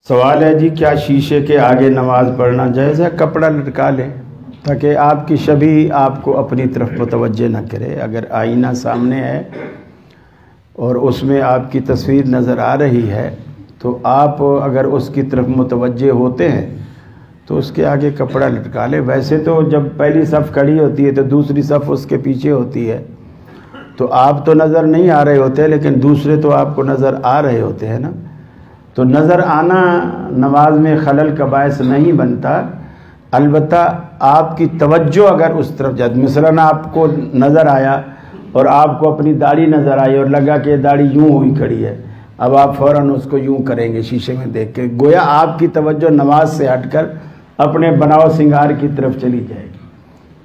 سوال ہے جی، کیا شیشے کے آگے نماز پڑھنا جائز ہے؟ کپڑا لٹکا لیں تاکہ آپ کی شبیہ آپ کو اپنی طرف متوجہ نہ کرے۔ اگر آئینہ سامنے ہے اور اس میں آپ کی تصویر نظر آ رہی ہے تو آپ اگر اس کی طرف متوجہ ہوتے ہیں تو اس کے آگے کپڑا لٹکا لیں۔ ویسے تو جب پہلی صف کھڑی ہوتی ہے تو دوسری صف اس کے پیچھے ہوتی ہے، تو آپ تو نظر نہیں آ رہے ہوتے لیکن دوسرے تو آپ کو نظر آ رہے ہوتے ہیں نا۔ تو نظر آنا نماز میں خلل کا باعث نہیں بنتا، البتہ آپ کی توجہ اگر اس طرف جائے، مثلاً آپ کو نظر آیا اور آپ کو اپنی داڑھی نظر آئی اور لگا کہ یہ داڑھی یوں ہوئی کھڑی ہے، اب آپ فوراً اس کو یوں کریں گے شیشے میں دیکھ کے، گویا آپ کی توجہ نماز سے ہٹ کر اپنے بناؤ سنگار کی طرف چلی جائے گی۔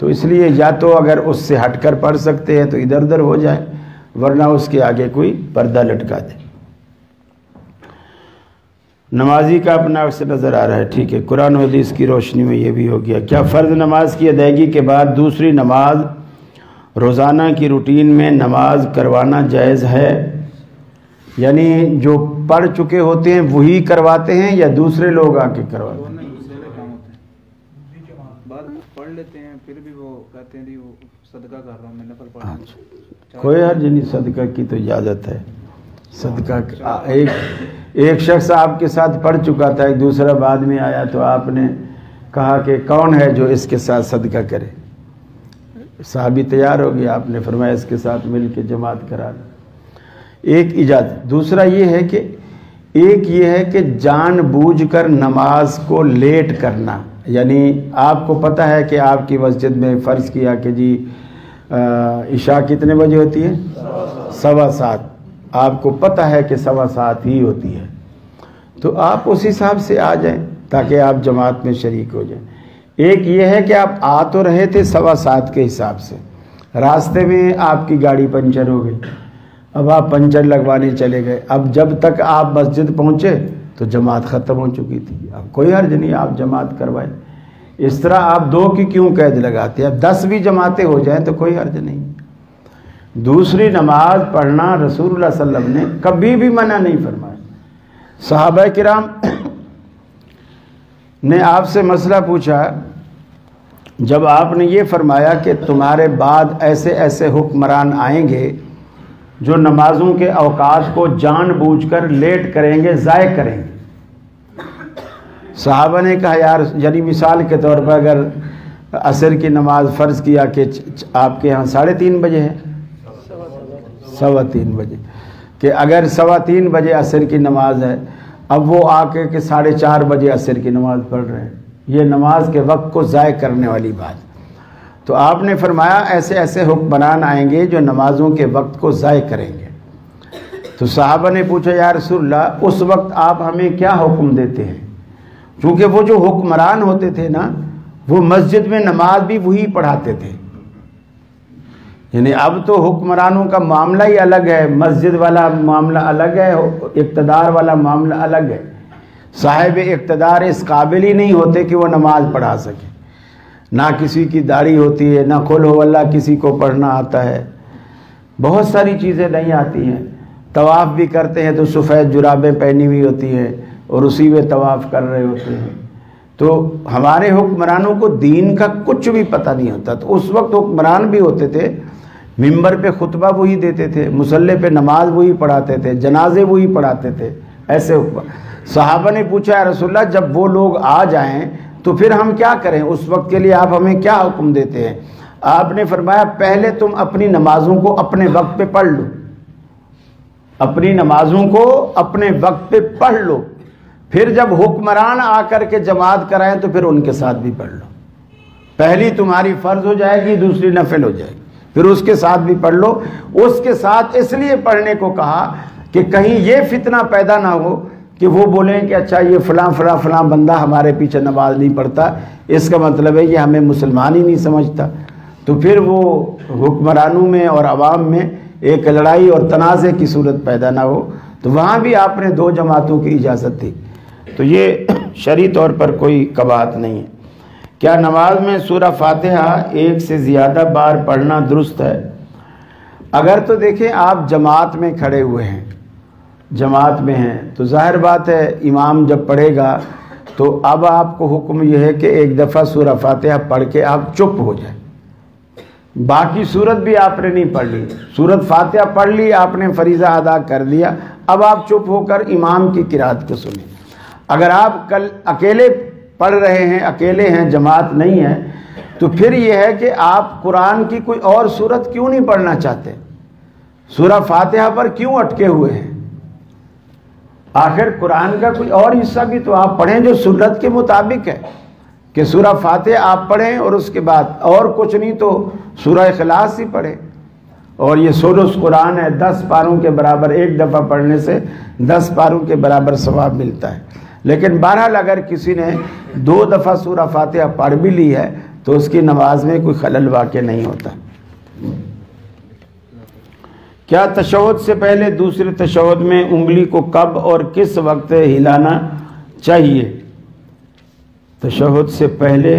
تو اس لیے یا تو اگر اس سے ہٹ کر پڑھ سکتے ہیں تو ادھر ادھر ہو جائے، ورنہ اس کے آگے کوئی پردہ لٹکا دے۔ نمازی کا اپنا عکس نظر آ رہا ہے، ٹھیک ہے، قرآن و حدیث کی روشنی میں یہ بھی ہو گیا۔ کیا فرض نماز کی ادائیگی کے بعد دوسری نماز روزانہ کی روٹین میں نماز کروانا جائز ہے؟ یعنی جو پڑھ چکے ہوتے ہیں وہی کرواتے ہیں یا دوسرے لوگ آ کے کرواتے ہیں؟ پڑھ لیتے ہیں پھر بھی وہ کہتے ہیں کہ وہ صدقہ کر رہا ہوں، میں نفل پڑھ رہا ہوں۔ کوئی حرج نہیں، صدقہ کی تو اجازت ہے۔ صدقہ ایک شخص آپ کے ساتھ پڑھ چکا تھا، ایک دوسرا بعد میں آیا تو آپ نے کہا کہ کون ہے جو اس کے ساتھ صدقہ کرے؟ صحابی تیار ہو گیا، آپ نے فرمایا اس کے ساتھ مل کے جماعت کرا لیں۔ ایک اجازت۔ دوسرا یہ ہے کہ ایک یہ ہے کہ جان بوجھ کر نماز کو لیٹ کرنا، یعنی آپ کو پتہ ہے کہ آپ کی مسجد میں فرض کیا کہ جی عشاء کتنے بجے ہوتی ہے؟ 7:15۔ آپ کو پتہ ہے کہ 7:15 ہی ہوتی ہے، تو آپ اس حساب سے آ جائیں تاکہ آپ جماعت میں شریک ہو جائیں۔ ایک یہ ہے کہ آپ آ تو رہے تھے 7:15 کے حساب سے، راستے میں آپ کی گاڑی پنچر ہو گئی، اب آپ پنچر لگوانے چلے گئے، اب جب تک آپ مسجد پہنچے تو جماعت ختم ہو چکی تھی۔ اب کوئی حرج نہیں، آپ جماعت کروائیں۔ اس طرح آپ 2 کی کیوں قید لگاتے ہیں؟ اب 10 بھی جماعتیں ہو جائیں تو کوئی حرج نہیں۔ دوسری نماز پڑھنا رسول اللہ صلی اللہ علیہ وسلم نے کبھی بھی منع نہیں فرمایا۔ صحابہ کرام نے آپ سے مسئلہ پوچھا، جب آپ نے یہ فرمایا کہ تمہارے بعد ایسے ایسے حکمران آئیں گے جو نمازوں کے اوقات کو جان بوجھ کر لیٹ کریں گے، ضائع کریں گے، صحابہ نے کہا یار، یعنی مثال کے طور پر اگر عصر کی نماز فرض کیا کہ آپ کے ہاں 3:30 بجے ہے، 3:15 بجے، کہ اگر 3:15 بجے عصر کی نماز ہے، اب وہ آ کے کہ 4:30 بجے عصر کی نماز پڑھ رہے ہیں، یہ نماز کے وقت کو ضائع کرنے والی بات۔ تو آپ نے فرمایا ایسے ایسے حکمران آئیں گے جو نمازوں کے وقت کو ضائع کریں گے۔ تو صحابہ نے پوچھا یا رسول اللہ، اس وقت آپ ہمیں کیا حکم دیتے ہیں؟ چونکہ وہ جو حکمران ہوتے تھے نا، وہ مسجد میں نماز بھی وہی پڑھاتے تھے، یعنی اب تو حکمرانوں کا معاملہ ہی الگ ہے، مسجد والا معاملہ الگ ہے، اقتدار والا معاملہ الگ ہے۔ صاحب اقتدار اس قابل ہی نہیں ہوتے کہ وہ نماز پڑھا سکے، نہ کسی کی داڑھی ہوتی ہے، نہ قل ہو اللہ کسی کو پڑھنا آتا ہے، بہت ساری چیزیں نہیں آتی ہیں۔ طواف بھی کرتے ہیں تو سفید جرابیں پہنی ہوئی ہوتی ہیں اور اسی میں طواف کر رہے ہوتے ہیں۔ تو ہمارے حکمرانوں کو دین کا کچھ بھی پتہ نہیں ہوتا، تو اس وقت حکمران بھی ہوتے تھے، ممبر پہ خطبہ وہی دیتے تھے، مصلی پہ نماز وہی پڑھاتے تھے، جنازے وہی پڑھاتے تھے، ایسے صحابہ نے پوچھا یا رسول اللہ، جب وہ لوگ آ جائیں تو پھر ہم کیا کریں؟ اس وقت کے لیے آپ ہمیں کیا حکم دیتے ہیں؟ آپ نے فرمایا پہلے تم اپنی نمازوں کو اپنے وقت پہ پڑھ لو، اپنی نمازوں کو اپنے وقت پہ پڑھ لو، پھر جب حکمران آ کر کے جماعت کرائیں تو پھر ان کے ساتھ بھی پڑھ لو۔ پہلی تمہاری فرض ہو جائے گی، دوسری نفل ہو جائے گی، پھر اس کے ساتھ بھی پڑھ لو۔ اس کے ساتھ اس لیے پڑھنے کو کہا کہ کہیں یہ فتنہ پیدا نہ ہو کہ وہ بولیں کہ اچھا یہ فلاں فلاں فلاں بندہ ہمارے پیچھے نماز نہیں پڑھتا، اس کا مطلب ہے یہ ہمیں مسلمان ہی نہیں سمجھتا، تو پھر وہ حکمرانوں میں اور عوام میں ایک لڑائی اور تنازع کی صورت پیدا نہ ہو۔ تو وہاں بھی آپ نے 2 جماعتوں کی اجازت دی، تو یہ شرعی طور پر کوئی قباحت نہیں ہے۔ کیا نماز میں سورہ فاتحہ 1 سے زیادہ بار پڑھنا درست ہے؟ اگر تو دیکھیں آپ جماعت میں کھڑے ہوئے ہیں جماعت میں ہیں تو ظاہر بات ہے امام جب پڑھے گا تو اب آپ کو حکم یہ ہے کہ ایک دفعہ سورہ فاتحہ پڑھ کے آپ چپ ہو جائیں. باقی سورت بھی آپ نے نہیں پڑھ لی, سورت فاتحہ پڑھ لی, آپ نے فریضہ ادا کر دیا, اب آپ چپ ہو کر امام کی قرات کو سنیں. اگر آپ کل اکیلے پڑھ رہے ہیں, اکیلے ہیں, جماعت نہیں ہے, تو پھر یہ ہے کہ آپ قرآن کی کوئی اور سورت کیوں نہیں پڑھنا چاہتے؟ سورہ فاتحہ پر کیوں اٹکے ہوئے ہیں؟ آخر قرآن کا کوئی اور حصہ بھی تو آپ پڑھیں جو سنت کے مطابق ہے, کہ سورہ فاتحہ آپ پڑھیں اور اس کے بعد اور کچھ نہیں تو سورہ اخلاص ہی پڑھیں. اور یہ سولس قرآن ہے, 10 پاروں کے برابر, ایک دفعہ پڑھنے سے 10 پاروں کے برابر ثواب ملتا ہے. لیکن بہرحال اگر کسی نے 2 دفعہ سورہ فاتحہ پڑھ بھی لی ہے تو اس کی نماز میں کوئی خلل واقع نہیں ہوتا. کیا تشہد سے پہلے دوسرے تشہد میں انگلی کو کب اور کس وقت ہلانا چاہیے؟ تشہد سے پہلے,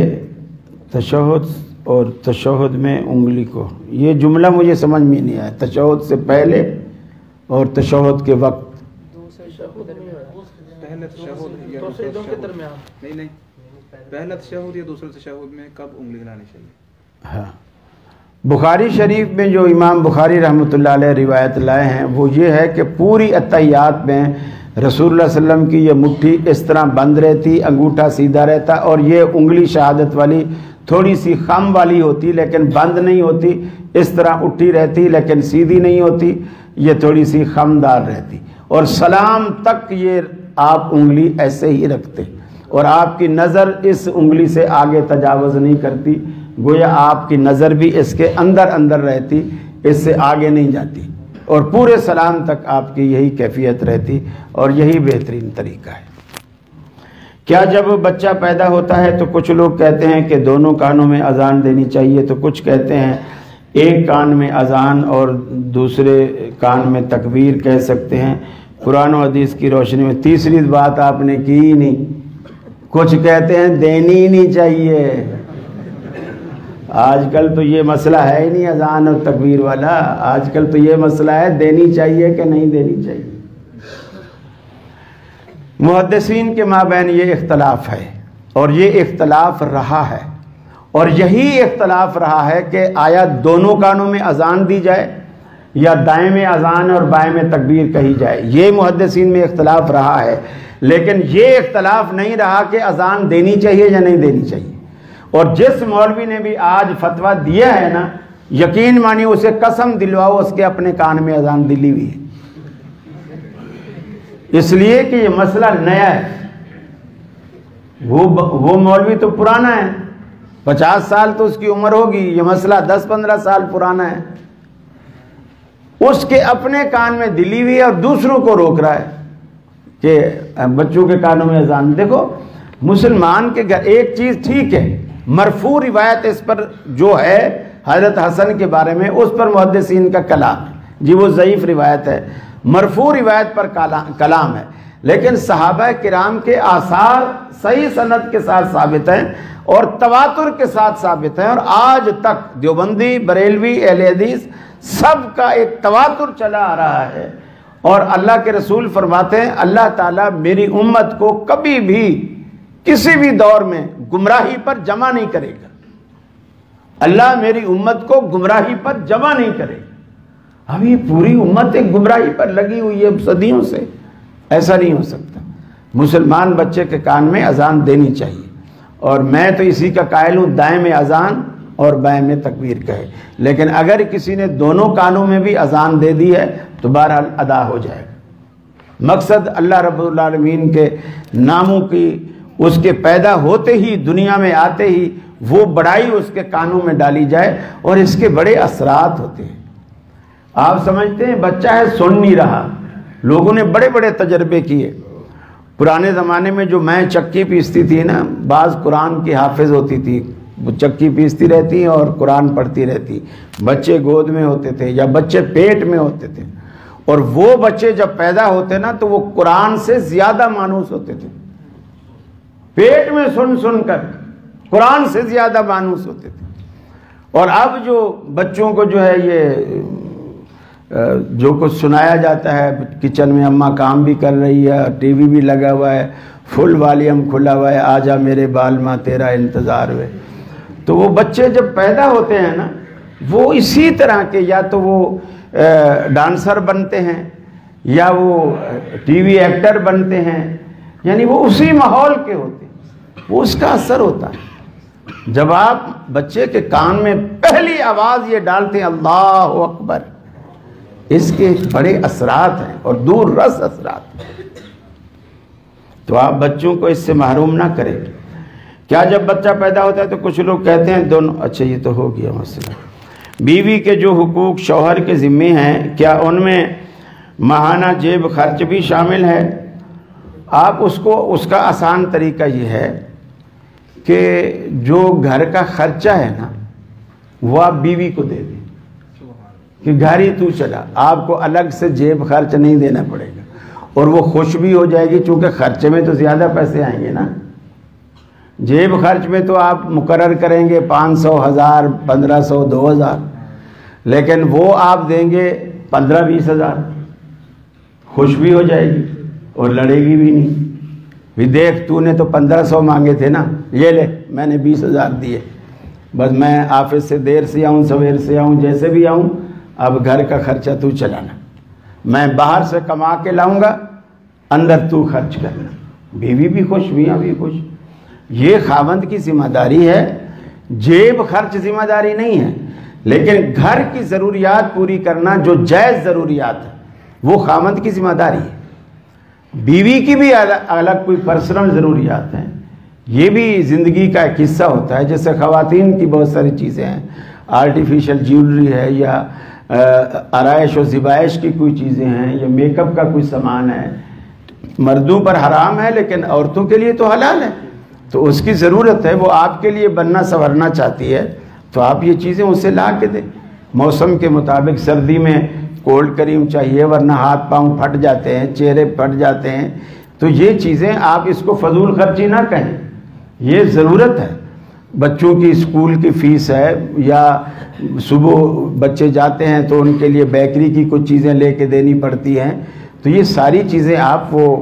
تشہد اور تشہد میں انگلی کو, یہ جملہ مجھے سمجھ میں نہیں آیا. تشہد سے پہلے اور تشہد کے وقت, پہلے تشہد یا دوسرے تشہد, نہیں پہلا تشہد یا دوسرے تشہد میں کب انگلی ہلانی چاہیے؟ ہاں, بخاری شریف میں جو امام بخاری رحمۃ اللہ علیہ روایت لائے ہیں وہ یہ ہے کہ پوری اتحیات میں رسول اللہ صلی اللہ علیہ وسلم کی یہ مٹھی اس طرح بند رہتی, انگوٹھا سیدھا رہتا, اور یہ انگلی شہادت والی تھوڑی سی خم والی ہوتی لیکن بند نہیں ہوتی, اس طرح اٹھی رہتی لیکن سیدھی نہیں ہوتی, یہ تھوڑی سی خمدار رہتی. اور سلام تک یہ آپ انگلی ایسے ہی رکھتے, اور آپ کی نظر اس انگلی سے آگے تجاوز نہیں کرتی, گویا آپ کی نظر بھی اس کے اندر اندر رہتی, اس سے آگے نہیں جاتی, اور پورے سلام تک آپ کی یہی کیفیت رہتی, اور یہی بہترین طریقہ ہے. کیا جب بچہ پیدا ہوتا ہے تو کچھ لوگ کہتے ہیں کہ دونوں کانوں میں اذان دینی چاہیے, تو کچھ کہتے ہیں ایک کان میں اذان اور دوسرے کان میں تکبیر کہہ سکتے ہیں. قرآن و حدیث کی روشنی میں تیسری بات آپ نے کی ہی نہیں. کچھ کہتے ہیں دینی ہی نہیں چاہیے. آج کل تو یہ مسئلہ ہے ہی نہیں اذان اور تکبیر والا, آج کل تو یہ مسئلہ ہے دینی چاہیے کہ نہیں دینی چاہیے. محدثین کے مابین یہ اختلاف ہے, اور یہ اختلاف رہا ہے, اور یہی اختلاف رہا ہے کہ آیا دونوں کانوں میں اذان دی جائے یا دائیں میں اذان اور بائیں میں تکبیر کہی جائے. یہ محدثین میں اختلاف رہا ہے, لیکن یہ اختلاف نہیں رہا کہ اذان دینی چاہیے یا نہیں دینی چاہیے. اور جس مولوی نے بھی آج فتویٰ دیا ہے نا, یقین مانی اسے قسم دلواؤ اس کے اپنے کان میں اذان دلی ہوئی ہے, اس لیے کہ یہ مسئلہ نیا ہے. وہ مولوی تو پرانا ہے, 50 سال تو اس کی عمر ہوگی, یہ مسئلہ 10-15 سال پرانا ہے. اس کے اپنے کان میں دلی ہوئی ہے اور دوسروں کو روک رہا ہے کہ بچوں کے کانوں میں اذان. دیکھو مسلمان کے گھر ایک چیز ٹھیک ہے, مرفوع روایت اس پر جو ہے حضرت حسن کے بارے میں, اس پر محدثین کا کلام ہے جی, وہ ضعیف روایت ہے, مرفوع روایت پر کلام ہے. لیکن صحابہ کرام کے آثار صحیح سند کے ساتھ ثابت ہیں اور تواتر کے ساتھ ثابت ہیں, اور آج تک دیوبندی, بریلوی, اہل حدیث سب کا ایک تواتر چلا آ رہا ہے. اور اللہ کے رسول فرماتے ہیں اللہ تعالیٰ میری امت کو کبھی بھی کسی بھی دور میں گمراہی پر جمع نہیں کرے گا. اللہ میری امت کو گمراہی پر جمع نہیں کرے گا. اب یہ پوری امت ایک گمراہی پر لگی ہوئی ہے صدیوں سے, ایسا نہیں ہو سکتا. مسلمان بچے کے کان میں اذان دینی چاہیے, اور میں تو اسی کا قائل ہوں دائیں میں اذان اور بائیں میں تکبیر کہے. لیکن اگر کسی نے دونوں کانوں میں بھی اذان دے دی ہے تو بہرحال ادا ہو جائے گا. مقصد اللہ رب العالمین کے ناموں کی اس کے پیدا ہوتے ہی, دنیا میں آتے ہی وہ بڑائی اس کے کانوں میں ڈالی جائے, اور اس کے بڑے اثرات ہوتے ہیں. آپ سمجھتے ہیں بچہ ہے سن نہیں رہا, لوگوں نے بڑے بڑے تجربے کیے. پرانے زمانے میں جو میں چکی پیستی تھی نا, بعض قرآن کی حافظ ہوتی تھی, وہ چکی پیستی رہتی اور قرآن پڑھتی رہتی, بچے گود میں ہوتے تھے یا بچے پیٹ میں ہوتے تھے, اور وہ بچے جب پیدا ہوتے نا تو وہ قرآن سے زیادہ مانوس ہوتے تھے. پیٹ میں سن سن کر قرآن سے زیادہ مانوس ہوتے تھے. اور اب جو بچوں کو جو ہے یہ جو کچھ سنایا جاتا ہے کچن میں، اماں کام بھی کر رہی ہے، ٹی وی بھی لگا ہوا ہے، فل والیوم کھلا ہوا ہے، آجا میرے بال ماں تیرا انتظار ہوئے. تو وہ بچے جب پیدا ہوتے ہیں نا، وہ اسی طرح کے یا تو وہ ڈانسر بنتے ہیں یا وہ ٹی وی ایکٹر بنتے ہیں، یعنی وہ اسی ماحول کے ہوتے ہیں، وہ اس کا اثر ہوتا ہے. جب آپ بچے کے کان میں پہلی آواز یہ ڈالتے ہیں اللہ اکبر، اس کے بڑے اثرات ہیں اور دور رس اثرات ہیں. تو آپ بچوں کو اس سے محروم نہ کریں. کیا جب بچہ پیدا ہوتا ہے تو کچھ لوگ کہتے ہیں دونوں، اچھا یہ تو ہو گیا مسئلہ. بیوی کے جو حقوق شوہر کے ذمے ہیں، کیا ان میں ماہانہ جیب خرچ بھی شامل ہے؟ آپ اس کا آسان طریقہ یہ ہے کہ جو گھر کا خرچہ ہے نا وہ آپ بیوی کو دے دیں کہ گھر ہی تو چلا، آپ کو الگ سے جیب خرچ نہیں دینا پڑے گا، اور وہ خوش بھی ہو جائے گی چونکہ خرچے میں تو زیادہ پیسے آئیں گے نا. جیب خرچ میں تو آپ مقرر کریں گے 500 1000 1500 2000، لیکن وہ آپ دیں گے 15 20 ہزار، خوش بھی ہو جائے گی اور لڑے گی بھی نہیں. بھی دیکھ تو نے تو 1500 مانگے تھے نا، یہ لے میں نے 20,000 دیے، بس میں آفس سے دیر سے آؤں سویر سے آؤں جیسے بھی آؤں، اب گھر کا خرچہ تو چلانا، میں باہر سے کما کے لاؤں گا، اندر تو خرچ کرنا. بیوی بھی خوش، میاں بھی خوش. یہ خاوند کی ذمہ داری ہے. جیب خرچ ذمہ داری نہیں ہے، لیکن گھر کی ضروریات پوری کرنا جو جائز ضروریات ہے وہ خاوند کی ذمہ داری ہے. بیوی کی بھی الگ کوئی پرسنل ضروریات ہیں، یہ بھی زندگی کا ایک حصہ ہوتا ہے. جیسے خواتین کی بہت ساری چیزیں ہیں، آرٹیفیشل جیولری ہے یا آرائش و زیبائش کی کوئی چیزیں ہیں یا میک اپ کا کوئی سامان ہے. مردوں پر حرام ہے لیکن عورتوں کے لیے تو حلال ہے، تو اس کی ضرورت ہے، وہ آپ کے لیے بننا سنورنا چاہتی ہے تو آپ یہ چیزیں اسے لا کے دیں. موسم کے مطابق سردی میں کولڈ کریم چاہیے ورنہ ہاتھ پاؤں پھٹ جاتے ہیں، چہرے پھٹ جاتے ہیں، تو یہ چیزیں آپ اس کو فضول خرچی نہ کہیں، یہ ضرورت ہے. بچوں کی اسکول کی فیس ہے یا صبح بچے جاتے ہیں تو ان کے لیے بیکری کی کچھ چیزیں لے کے دینی پڑتی ہیں، تو یہ ساری چیزیں آپ وہ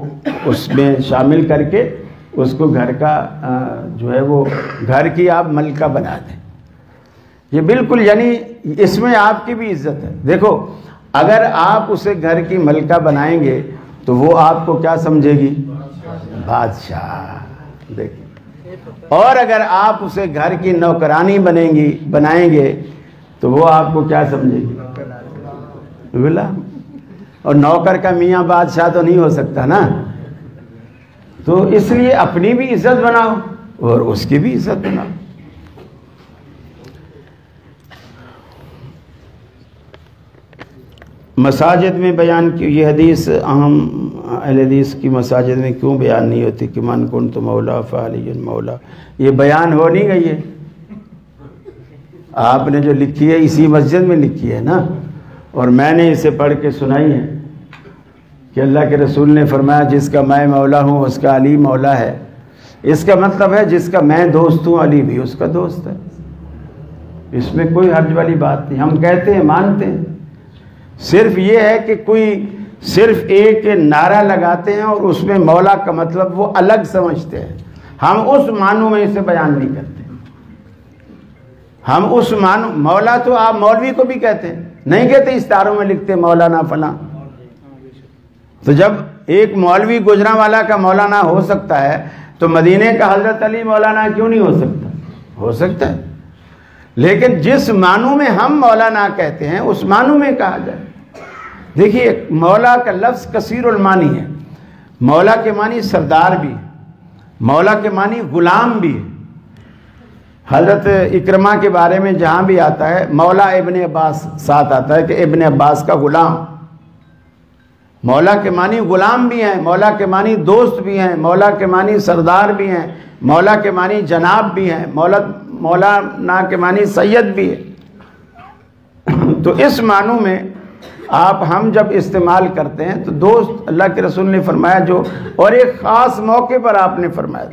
اس میں شامل کر کے اس کو گھر کا جو ہے وہ گھر کی آپ ملکہ بنا دیں. یہ بالکل یعنی اس میں آپ کی بھی عزت ہے. دیکھو اگر آپ اسے گھر کی ملکہ بنائیں گے تو وہ آپ کو کیا سمجھے گی؟ بادشاہ. دیکھیں، اور اگر آپ اسے گھر کی نوکرانی بنائیں گے تو وہ آپ کو کیا سمجھے گی؟ غلام. اور نوکر کا میاں بادشاہ تو نہیں ہو سکتا نا. تو اس لیے اپنی بھی عزت بناؤ اور اس کی بھی عزت بناؤ. مساجد میں بیان کی یہ حدیث اہم اہل حدیث کی مساجد میں کیوں بیان نہیں ہوتی کہ من کنت مولا فعلی مولا؟ یہ بیان ہو نہیں گئی ہے، آپ نے جو لکھی ہے اسی مسجد میں لکھی ہے نا، اور میں نے اسے پڑھ کے سنائی ہے کہ اللہ کے رسول نے فرمایا جس کا میں مولا ہوں اس کا علی مولا ہے. اس کا مطلب ہے جس کا میں دوست ہوں علی بھی اس کا دوست ہے. اس میں کوئی حرج والی بات نہیں. ہم کہتے ہیں مانتے ہیں، صرف یہ ہے کہ کوئی صرف ایک نعرہ لگاتے ہیں اور اس میں مولا کا مطلب وہ الگ سمجھتے ہیں. ہم اس معنوں میں اسے بیان نہیں کرتے. ہم اس معنوں مولا تو آپ مولوی کو بھی کہتے ہیں، نہیں کہتے استاروں میں لکھتے مولانا فلاں. تو جب ایک مولوی گجرانوالا کا مولانا ہو سکتا ہے تو مدینے کا حضرت علی مولانا کیوں نہیں ہو سکتا؟ ہو سکتا ہے، لیکن جس معنوں میں ہم مولانا کہتے ہیں اس معنوں میں کہا جائے. دیکھیے مولا کا لفظ کثیر المانی ہے. مولا کے معنی سردار بھی ہے، مولا کے معنی غلام بھی ہے. حضرت اکرمہ کے بارے میں جہاں بھی آتا ہے مولا ابن عباس ساتھ آتا ہے کہ ابن عباس کا غلام. مولا کے معنی غلام بھی ہیں، مولا کے معنی دوست بھی ہیں، مولا کے معنی سردار بھی ہیں، مولا کے معنی جناب بھی ہیں، مولانا کے معنی سید بھی ہے. تو اس معنوں میں ہم جب استعمال کرتے ہیں تو دوست اللہ کے رسول نے فرمایا جو، اور ایک خاص موقع پر آپ نے فرمایا.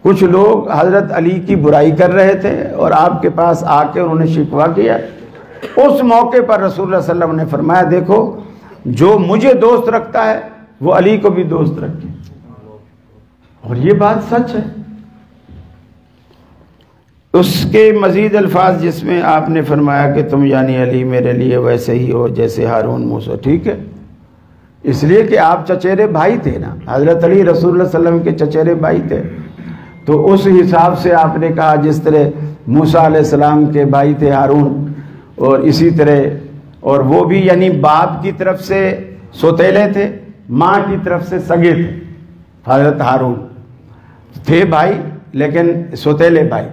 کچھ لوگ حضرت علی کی برائی کر رہے تھے اور آپ کے پاس آ کے انہوں نے شکوہ کیا اس موقع پر رسول اللہ صلی اللہ علیہ وسلم نے فرمایا دیکھو جو مجھے دوست رکھتا ہے وہ علی کو بھی دوست رکھے، اور یہ بات سچ ہے۔ اس کے مزید الفاظ جس میں آپ نے فرمایا کہ تم یعنی علی میرے لیے ویسے ہی ہو جیسے ہارون موسیٰ، ٹھیک ہے، اس لیے کہ آپ چچیرے بھائی تھے نا، حضرت علی رسول اللہ صلی اللہ علیہ وسلم کے چچیرے بھائی تھے، تو اس حساب سے آپ نے کہا جس طرح موسیٰ علیہ السلام کے بھائی تھے ہارون، اور اسی طرح اور وہ بھی یعنی باپ کی طرف سے سوتیلے تھے، ماں کی طرف سے سگے تھے، حضرت ہارون تھے بھائی لیکن سوتیلے بھائی،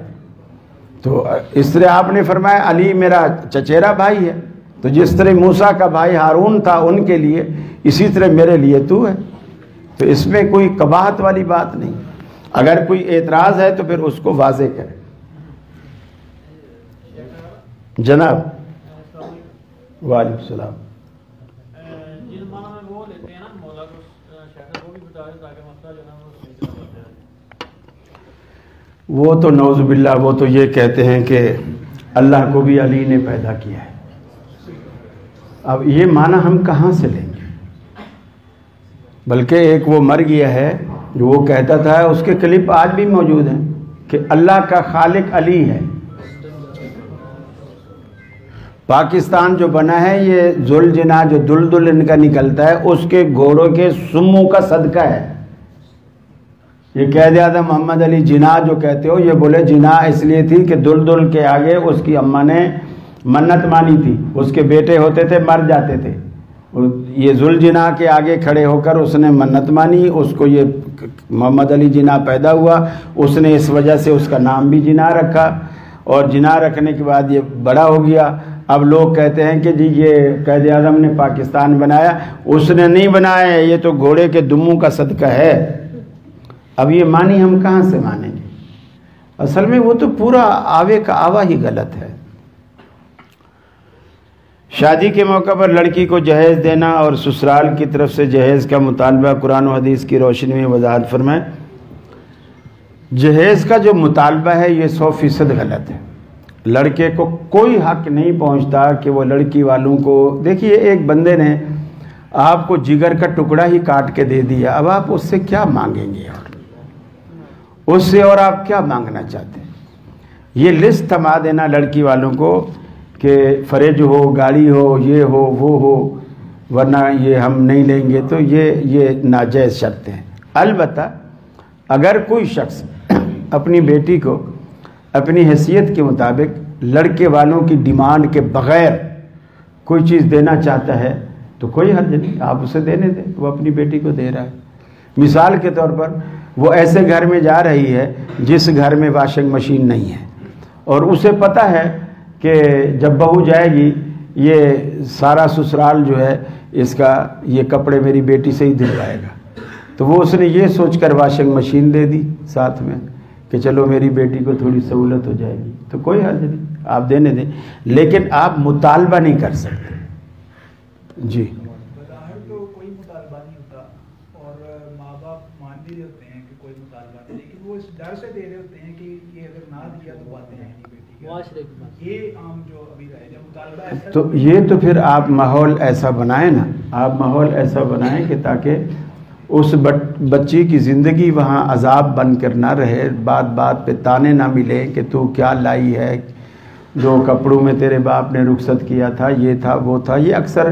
تو اس طرح آپ نے فرمایا علی میرا چچیرا بھائی ہے، تو جس طرح موسیٰ کا بھائی ہارون تھا ان کے لیے، اسی طرح میرے لیے تو ہے، تو اس میں کوئی قباحت والی بات نہیں۔ اگر کوئی اعتراض ہے تو پھر اس کو واضح کریں۔ جناب وعلیکم السلام۔ جن معنی میں وہ لیتے ہیں نا مولا کو شاید وہ بھی بتا دیں تاکہ مسئلہ جو ہے وہ صحیح طرح بتا جائے۔ وہ تو نعوذ باللہ وہ تو یہ کہتے ہیں کہ اللہ کو بھی علی نے پیدا کیا ہے۔ اب یہ معنی ہم کہاں سے لیں گے؟ بلکہ ایک وہ مر گیا ہے جو وہ کہتا تھا، اس کے کلپ آج بھی موجود ہیں کہ اللہ کا خالق علی ہے۔ پاکستان جو بنا ہے یہ ذوالجناح جو دلدل ان کا نکلتا ہے اس کے گھوڑوں کے سموں کا صدقہ ہے۔ یہ قائد اعظم محمد علی جناح جو کہتے ہو، یہ بولے جناح اس لیے تھی کہ دلدل کے آگے اس کی اماں نے منت مانی تھی، اس کے بیٹے ہوتے تھے مر جاتے تھے، یہ ذوالجناح کے آگے کھڑے ہو کر اس نے منت مانی، اس کو یہ محمد علی جناح پیدا ہوا، اس نے اس وجہ سے اس کا نام بھی جناح رکھا، اور جناح رکھنے کے بعد یہ بڑا ہو گیا۔ اب لوگ کہتے ہیں کہ جی یہ قائد اعظم نے پاکستان بنایا، اس نے نہیں بنایا ہے، یہ تو گھوڑے کے دموں کا صدقہ ہے۔ اب یہ معنی ہم کہاں سے مانیں گے؟ اصل میں وہ تو پورا آوے کا آوا ہی غلط ہے۔ شادی کے موقع پر لڑکی کو جہیز دینا اور سسرال کی طرف سے جہیز کا مطالبہ قرآن و حدیث کی روشنی میں وضاحت فرمائیں۔ جہیز کا جو مطالبہ ہے یہ 100% غلط ہے۔ لڑکے کو کوئی حق نہیں پہنچتا کہ وہ لڑکی والوں کو، دیکھیے ایک بندے نے آپ کو جگر کا ٹکڑا ہی کاٹ کے دے دیا، اب آپ اس سے کیا مانگیں گے؟ اور اس سے اور آپ کیا مانگنا چاہتے ہیں؟ یہ لسٹ تھما دینا لڑکی والوں کو کہ فریج ہو، گاڑی ہو، یہ ہو وہ ہو، ورنہ یہ ہم نہیں لیں گے، تو یہ ناجائز شرطیں ہیں۔ البتہ اگر کوئی شخص اپنی بیٹی کو اپنی حیثیت کے مطابق لڑکے والوں کی ڈیمانڈ کے بغیر کوئی چیز دینا چاہتا ہے تو کوئی حرج نہیں، آپ اسے دینے دیں، وہ اپنی بیٹی کو دے رہا ہے۔ مثال کے طور پر وہ ایسے گھر میں جا رہی ہے جس گھر میں واشنگ مشین نہیں ہے، اور اسے پتہ ہے کہ جب بہو جائے گی یہ سارا سسرال جو ہے اس کا یہ کپڑے میری بیٹی سے ہی دلوائے گا، تو وہ اس نے یہ سوچ کر واشنگ مشین دے دی ساتھ میں کہ چلو میری بیٹی کو تھوڑی سہولت ہو جائے گی، تو کوئی حرج نہیں، آپ دینے دیں، لیکن آپ مطالبہ نہیں کر سکتے۔ جی بظاہر تو کوئی مطالبہ نہیں ہوتا، اور ماں باپ مان بھی ہوتے ہیں کہ کوئی مطالبہ نہیں، لیکن وہ اس ڈر سے دے رہے ہوتے ہیں کہ یہ اگر نہ دیا تو باتیں ہیں نہیں بیٹی کی، معاشرے کی بات، یہ عام جو ابھی رہے جب مطالبہ ایسا تو یہ تو پھر آپ ماحول ایسا بنائیں نا، آپ ماحول ایسا بنائیں کہ تاکہ اس بچی کی زندگی وہاں عذاب بن کر نہ رہے، بات بات پہ تانے نہ ملے کہ تو کیا لائی ہے، جو کپڑوں میں تیرے باپ نے رخصت کیا تھا، یہ تھا وہ تھا۔ یہ اکثر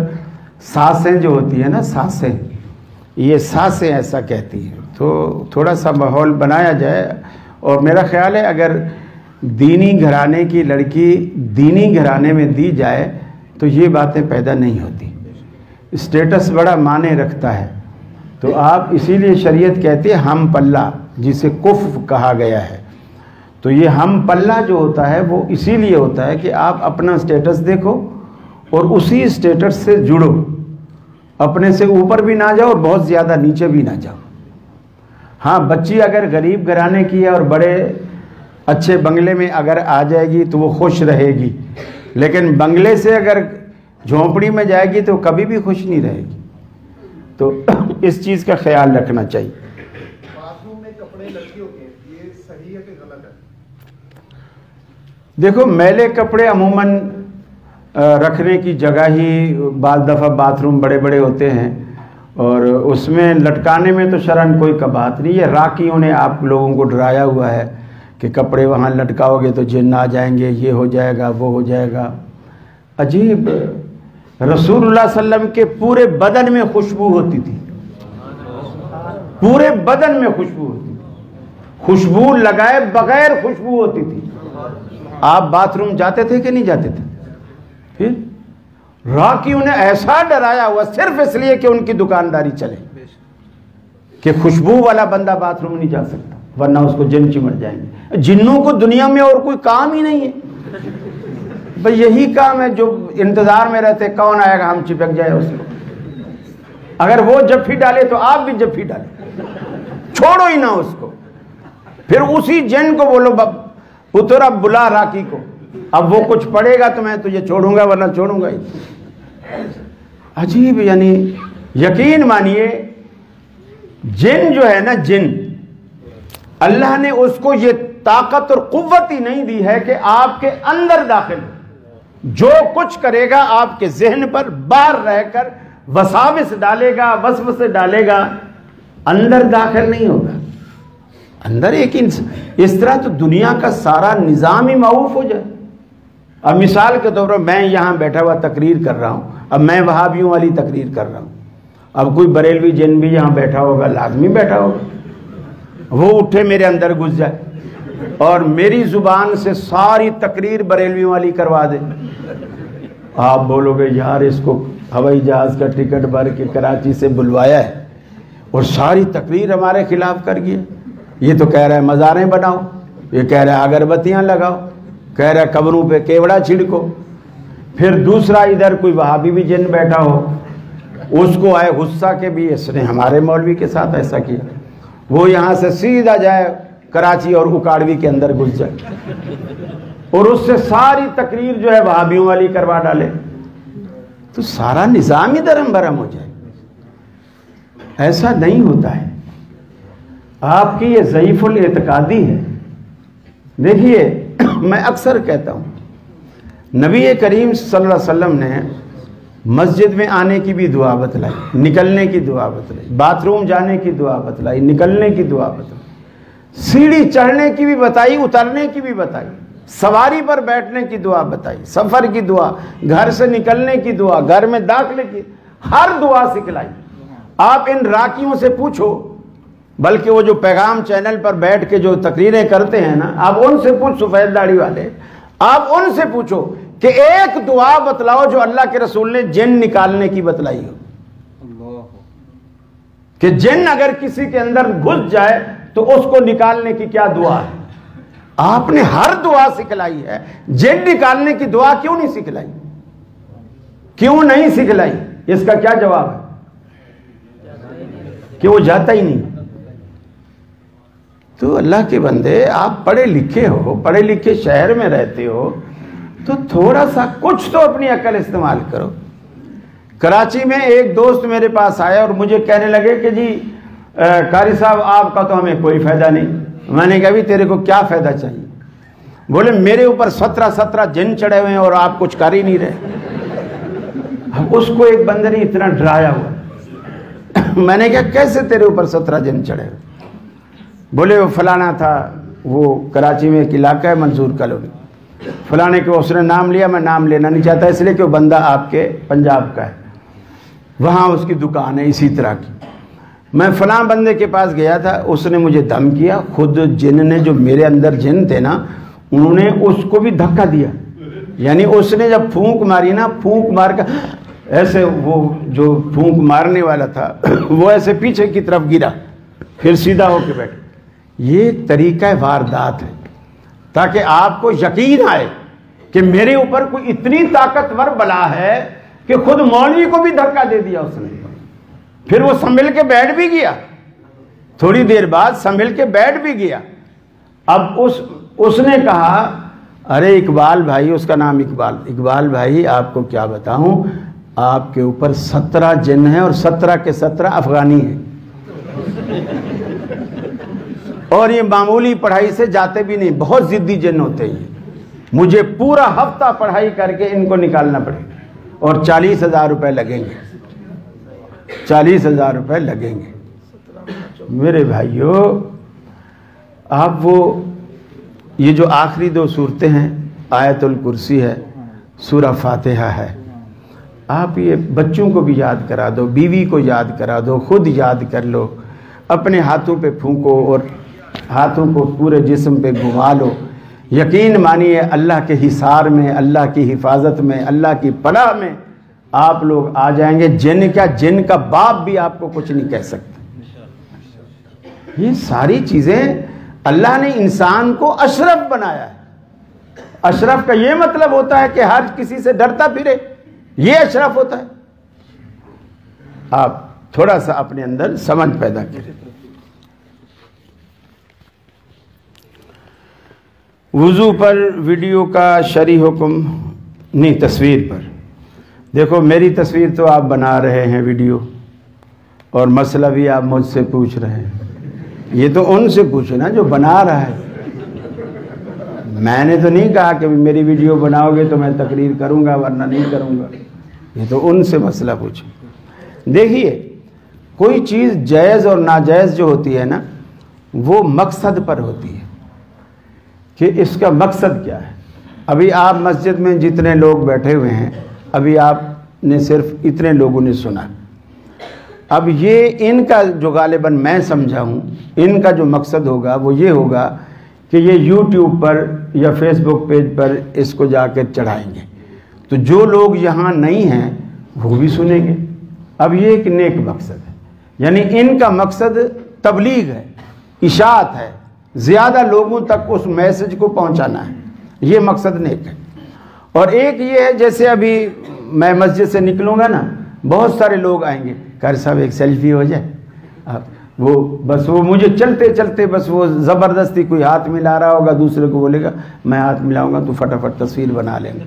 ساسیں جو ہوتی ہیں نا، ساسیں، یہ ساسیں ایسا کہتی ہیں، تو تھوڑا سا ماحول بنایا جائے۔ اور میرا خیال ہے اگر دینی گھرانے کی لڑکی دینی گھرانے میں دی جائے تو یہ باتیں پیدا نہیں ہوتی، اسٹیٹس بڑا معنی رکھتا ہے۔ تو آپ اسی لیے شریعت کہتے ہیں ہم پلہ، جسے کف کہا گیا ہے، تو یہ ہم پلہ جو ہوتا ہے وہ اسی لیے ہوتا ہے کہ آپ اپنا اسٹیٹس دیکھو اور اسی اسٹیٹس سے جڑو، اپنے سے اوپر بھی نہ جاؤ اور بہت زیادہ نیچے بھی نہ جاؤ۔ ہاں بچی اگر غریب گھرانے کی ہے اور بڑے اچھے بنگلے میں اگر آ جائے گی تو وہ خوش رہے گی، لیکن بنگلے سے اگر جھونپڑی میں جائے گی تو کبھی بھی خوش نہیں رہے گی۔ تو اس چیز کا خیال رکھنا چاہیے۔ باتھ روم میں کپڑے لڑکیوں کے یہ صحیح ہے کہ غلط ہے؟ دیکھو میلے کپڑے عموماً رکھنے کی جگہ ہی بعض دفعہ باتھ روم بڑے بڑے ہوتے ہیں اور اس میں لٹکانے میں تو شرعاً کوئی کباہت نہیں. یہ راکیوں نے آپ لوگوں کو ڈرایا ہوا ہے کہ کپڑے وہاں لٹکاؤ گے تو جن آ جائیں گے, یہ ہو جائے گا, وہ ہو جائے گا. عجیب, رسول اللہ صلی اللہ علیہ وسلم کے پورے بدن میں خوشبو ہوتی تھی, پورے بدن میں خوشبو ہوتی تھی, خوشبو لگائے بغیر خوشبو ہوتی تھی. آپ باتھ روم جاتے تھے کہ نہیں جاتے تھے؟ پھر راکیوں نے ایسا ڈرایا ہوا صرف اس لیے کہ ان کی دکانداری چلے کہ خوشبو والا بندہ باتھ روم نہیں جا سکتا ورنہ اس کو جن چمٹ جائیں گے. جنوں کو دنیا میں اور کوئی کام ہی نہیں ہے, بس یہی کام ہے جو انتظار میں رہتے کون آئے گا ہم چپک جائے اس کو. اگر وہ جفی ڈالے تو آپ بھی جفی ڈالے, چھوڑو ہی نہ اس کو. پھر اسی جن کو بولو پتر اب بلا راکی کو, اب وہ کچھ پڑے گا تو میں تجھے چھوڑوں گا ورنہ چھوڑوں گا ہی. عجیب, یعنی یقین مانیے جن جو ہے نا, جن اللہ نے اس کو یہ طاقت اور قوت ہی نہیں دی ہے کہ آپ کے اندر داخل ہو. جو کچھ کرے گا آپ کے ذہن پر باہر رہ کر وساوس ڈالے گا, وسوسے ڈالے گا, اندر داخل نہیں ہوگا. اندر ایک اس طرح تو دنیا کا سارا نظام ہی معوف ہو جائے. اب مثال کے طور پر میں یہاں بیٹھا ہوا تقریر کر رہا ہوں, اب میں وہابیوں والی تقریر کر رہا ہوں, اب کوئی بریلوی جن بھی یہاں بیٹھا ہوگا, لازمی بیٹھا ہوگا, وہ اٹھے میرے اندر گھس جائے اور میری زبان سے ساری تقریر بریلویوں والی کروا دے. آپ بولو گے یار اس کو ہوائی جہاز کا ٹکٹ بھر کے کراچی سے بلوایا ہے اور ساری تقریر ہمارے خلاف کر گیا. یہ تو کہہ رہا ہے مزاریں بناؤ, یہ کہہ رہا ہے اگربتیاں لگاؤ, کہہ رہا ہے قبروں پہ کیوڑا چھڑکو. پھر دوسرا ادھر کوئی وہابی بھی جن بیٹھا ہو, اس کو آئے غصہ کہ بھی اس نے ہمارے مولوی کے ساتھ ایسا کیا, وہ یہاں سے سیدھا جائے کراچی اور اکاڑوی کے اندر گھس جائے اور اس سے ساری تقریر جو ہے وہابیوں والی کروا ڈالے, تو سارا نظام ہی درم برم ہو جائے. ایسا نہیں ہوتا ہے. آپ کی یہ ضعیف الاعتقادی ہے. دیکھیے میں اکثر کہتا ہوں نبی کریم صلی اللہ علیہ وسلم نے مسجد میں آنے کی بھی دعا بتلائی, نکلنے کی دعا بتلائی, باتھ روم جانے کی دعا بتلائی, نکلنے کی دعا بتلائی, سیڑھی چڑھنے کی بھی بتائی, اترنے کی بھی بتائی, سواری پر بیٹھنے کی دعا بتائی, سفر کی دعا, گھر سے نکلنے کی دعا, گھر میں داخلے کی, ہر دعا سکھلائی. آپ ان راکیوں سے پوچھو, بلکہ وہ جو پیغام چینل پر بیٹھ کے جو تقریریں کرتے ہیں نا, آپ ان سے پوچھ, سفید داڑھی والے, آپ ان سے پوچھو کہ ایک دعا بتلاؤ جو اللہ کے رسول نے جن نکالنے کی بتلائی ہو, کہ جن اگر کسی کے اندر گھس جائے تو اس کو نکالنے کی کیا دعا ہے. آپ نے ہر دعا سکھلائی ہے, جن نکالنے کی دعا کیوں نہیں سکھلائی؟ کیوں نہیں سکھلائی؟ اس کا کیا جواب ہے؟ کہ وہ جاتا ہی نہیں. تو اللہ کے بندے, آپ پڑھے لکھے ہو, پڑھے لکھے شہر میں رہتے ہو, تو تھوڑا سا کچھ تو اپنی عقل استعمال کرو. کراچی میں ایک دوست میرے پاس آیا اور مجھے کہنے لگے کہ جی قاری صاحب آپ کا تو ہمیں کوئی فائدہ نہیں. میں نے کہا بھی تیرے کو کیا فائدہ چاہیے؟ بولے میرے اوپر 17 جن چڑھے ہوئے ہیں اور آپ کچھ کر ہی نہیں رہے. اس کو ایک بندے نے اتنا ڈرایا ہوا. میں نے کہا کیسے تیرے اوپر 17 جن چڑھے ہوئے؟ بولے وہ فلانا تھا, وہ کراچی میں ایک علاقہ ہے منظور کالونی, فلانے کو اس نے نام لیا, میں نام لینا نہیں چاہتا اس لیے کہ وہ بندہ آپ کے پنجاب کا ہے, وہاں اس کی دکان ہے اسی طرح کی. میں فلاں بندے کے پاس گیا تھا, اس نے مجھے دم کیا, خود جن نے, جو میرے اندر جن تھے نا, انہوں نے اس کو بھی دھکا دیا. یعنی اس نے جب پھونک ماری نا, پھونک مار کر ایسے, وہ جو پھونک مارنے والا تھا وہ ایسے پیچھے کی طرف گرا, پھر سیدھا ہو کے بیٹھا. یہ طریقہ واردات ہے تاکہ آپ کو یقین آئے کہ میرے اوپر کوئی اتنی طاقتور بلا ہے کہ خود مولوی کو بھی دھکا دے دیا اس نے. پھر وہ سنبھل کے بیٹھ بھی گیا, تھوڑی دیر بعد سنبھل کے بیٹھ بھی گیا. اب اس نے کہا ارے اقبال بھائی, اس کا نام اقبال بھائی, آپ کو کیا بتاؤں, آپ کے اوپر 17 جن ہیں اور 17 کے 17 افغانی ہیں, اور یہ معمولی پڑھائی سے جاتے بھی نہیں, بہت ضدی جن ہوتے ہیں. مجھے پورا ہفتہ پڑھائی کر کے ان کو نکالنا پڑے گا اور 40,000 روپے لگیں گے، 40,000 روپے لگیں گے۔ میرے بھائیو، آپ وہ یہ جو آخری 2 صورتیں ہیں، آیت الکرسی ہے، سورہ فاتحہ ہے، آپ یہ بچوں کو بھی یاد کرا دو، بیوی کو یاد کرا دو، خود یاد کر لو، اپنے ہاتھوں پہ پھونکو اور ہاتھوں کو پورے جسم پہ گھما لو۔ یقین مانیے اللہ کے حصار میں، اللہ کی حفاظت میں، اللہ کی پناہ میں آپ لوگ آ جائیں گے۔ جن کا باپ بھی آپ کو کچھ نہیں کہہ سکتا۔ یہ ساری چیزیں اللہ نے انسان کو اشرف بنایا ہے۔ اشرف کا یہ مطلب ہوتا ہے کہ ہر کسی سے ڈرتا پھرے، یہ اشرف ہوتا ہے۔ آپ تھوڑا سا اپنے اندر سمجھ پیدا کریں۔ وضو پر ویڈیو کا شرعی حکم نہیں، تصویر پر۔ دیکھو میری تصویر تو آپ بنا رہے ہیں ویڈیو، اور مسئلہ بھی آپ مجھ سے پوچھ رہے ہیں، یہ تو ان سے پوچھے نا جو بنا رہا ہے۔ میں نے تو نہیں کہا کہ میری ویڈیو بناؤ گے تو میں تقریر کروں گا ورنہ نہیں کروں گا، یہ تو ان سے مسئلہ پوچھے۔ دیکھیے کوئی چیز جائز اور ناجائز جو ہوتی ہے نا، وہ مقصد پر ہوتی ہے کہ اس کا مقصد کیا ہے۔ ابھی آپ مسجد میں جتنے لوگ بیٹھے ہوئے ہیں، ابھی آپ نے صرف اتنے لوگوں نے سنا، اب یہ ان کا جو غالباً میں سمجھا ہوں، ان کا جو مقصد ہوگا وہ یہ ہوگا کہ یہ یوٹیوب پر یا فیس بک پیج پر اس کو جا کے چڑھائیں گے، تو جو لوگ یہاں نہیں ہیں وہ بھی سنیں گے۔ اب یہ ایک نیک مقصد ہے، یعنی ان کا مقصد تبلیغ ہے، اشاعت ہے، زیادہ لوگوں تک اس میسج کو پہنچانا ہے، یہ مقصد نیک ہے۔ اور ایک یہ ہے، جیسے ابھی میں مسجد سے نکلوں گا نا، بہت سارے لوگ آئیں گے، قاری صاحب ایک سیلفی ہو جائے، وہ مجھے چلتے چلتے بس وہ زبردستی کوئی ہاتھ ملا رہا ہوگا، دوسرے کو بولے گا میں ہاتھ ملاؤں گا تو فٹافٹ تصویر بنا لیں گے۔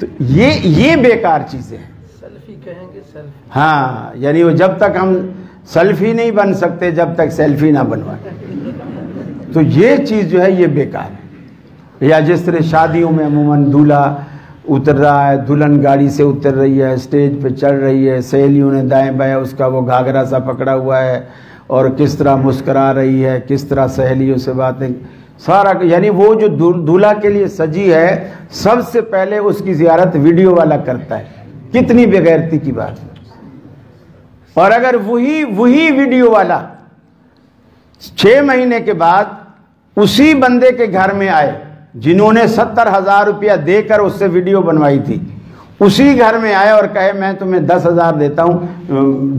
تو یہ بیکار چیزیں ہیں۔ سیلفی کہیں گے، سیلفی، ہاں، یعنی وہ جب تک ہم سیلفی نہیں بن سکتے جب تک سیلفی نہ بنوائیں، تو یہ چیز جو ہے یہ بیکار ہے۔ یا جس طرح شادیوں میں عموماً دولہا اتر رہا ہے، دلہن گاڑی سے اتر رہی ہے، اسٹیج پہ چڑھ رہی ہے، سہیلیوں نے دائیں بائیں اس کا وہ گھاگرا سا پکڑا ہوا ہے، اور کس طرح مسکرا رہی ہے، کس طرح سہیلیوں سے باتیں، سارا، یعنی وہ جو دولہا کے لیے سجی ہے، سب سے پہلے اس کی زیارت ویڈیو والا کرتا ہے۔ کتنی بے غیرتی کی بات ہے۔ اور اگر وہی ویڈیو والا 6 مہینے کے بعد اسی بندے کے گھر میں آئے جنہوں نے 70,000 روپیہ دے کر اس سے ویڈیو بنوائی تھی، اسی گھر میں آئے اور کہے میں تمہیں 10,000 دیتا ہوں،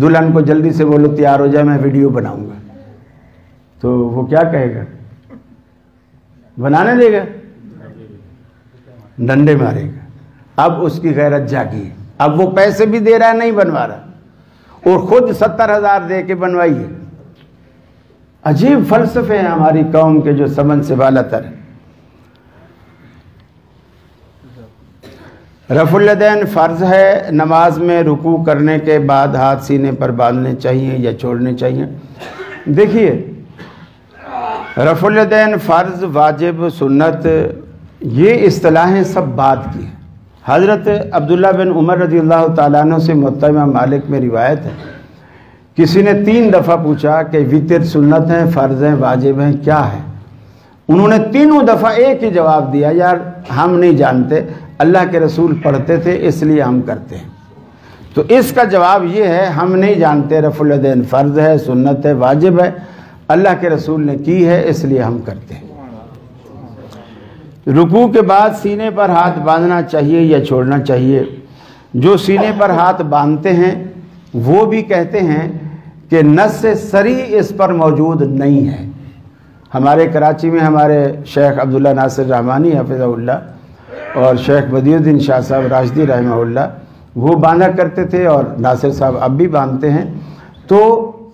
دلہن کو جلدی سے بولو تیار ہو جائے میں ویڈیو بناؤں گا، تو وہ کیا کہے گا؟ بنانے دے گا؟ ڈنڈے مارے گا۔ اب اس کی غیرت جاگی ہے، اب وہ پیسے بھی دے رہا ہے، نہیں بنوا رہا، اور خود 70,000 دے کے بنوائی ہے۔ عجیب فلسفے ہیں ہماری قوم کے جو سمجھ سے بالا تر ہیں۔ رفع الیدین فرض ہے، نماز میں رکوع کرنے کے بعد ہاتھ سینے پر باندھنے چاہیے یا چھوڑنے چاہیے؟ دیکھیے رفع الیدین فرض، واجب، سنت، یہ اصطلاحیں سب بعد کی ہیں۔ حضرت عبداللہ بن عمر رضی اللہ تعالیٰ عنہ سے موطا امام مالک میں روایت ہے، کسی نے 3 دفعہ پوچھا کہ وتر سنت ہیں، فرض ہیں، واجب ہیں، کیا ہے؟ انہوں نے تینوں دفعہ ایک ہی جواب دیا، یار ہم نہیں جانتے، اللہ کے رسول پڑھتے تھے اس لیے ہم کرتے ہیں۔ تو اس کا جواب یہ ہے، ہم نہیں جانتے رفع الیدین فرض ہے، سنت ہے، واجب ہے، اللہ کے رسول نے کی ہے اس لیے ہم کرتے ہیں۔ رکوع کے بعد سینے پر ہاتھ باندھنا چاہیے یا چھوڑنا چاہیے؟ جو سینے پر ہاتھ باندھتے ہیں وہ بھی کہتے ہیں کہ نص صریح اس پر موجود نہیں ہے۔ ہمارے کراچی میں ہمارے شیخ عبداللہ ناصر رحمانی حفظہ اللہ اور شیخ بدیع الدین شاہ صاحب راشدی رحمہ اللہ وہ باندھا کرتے تھے، اور ناصر صاحب اب بھی باندھتے ہیں۔ تو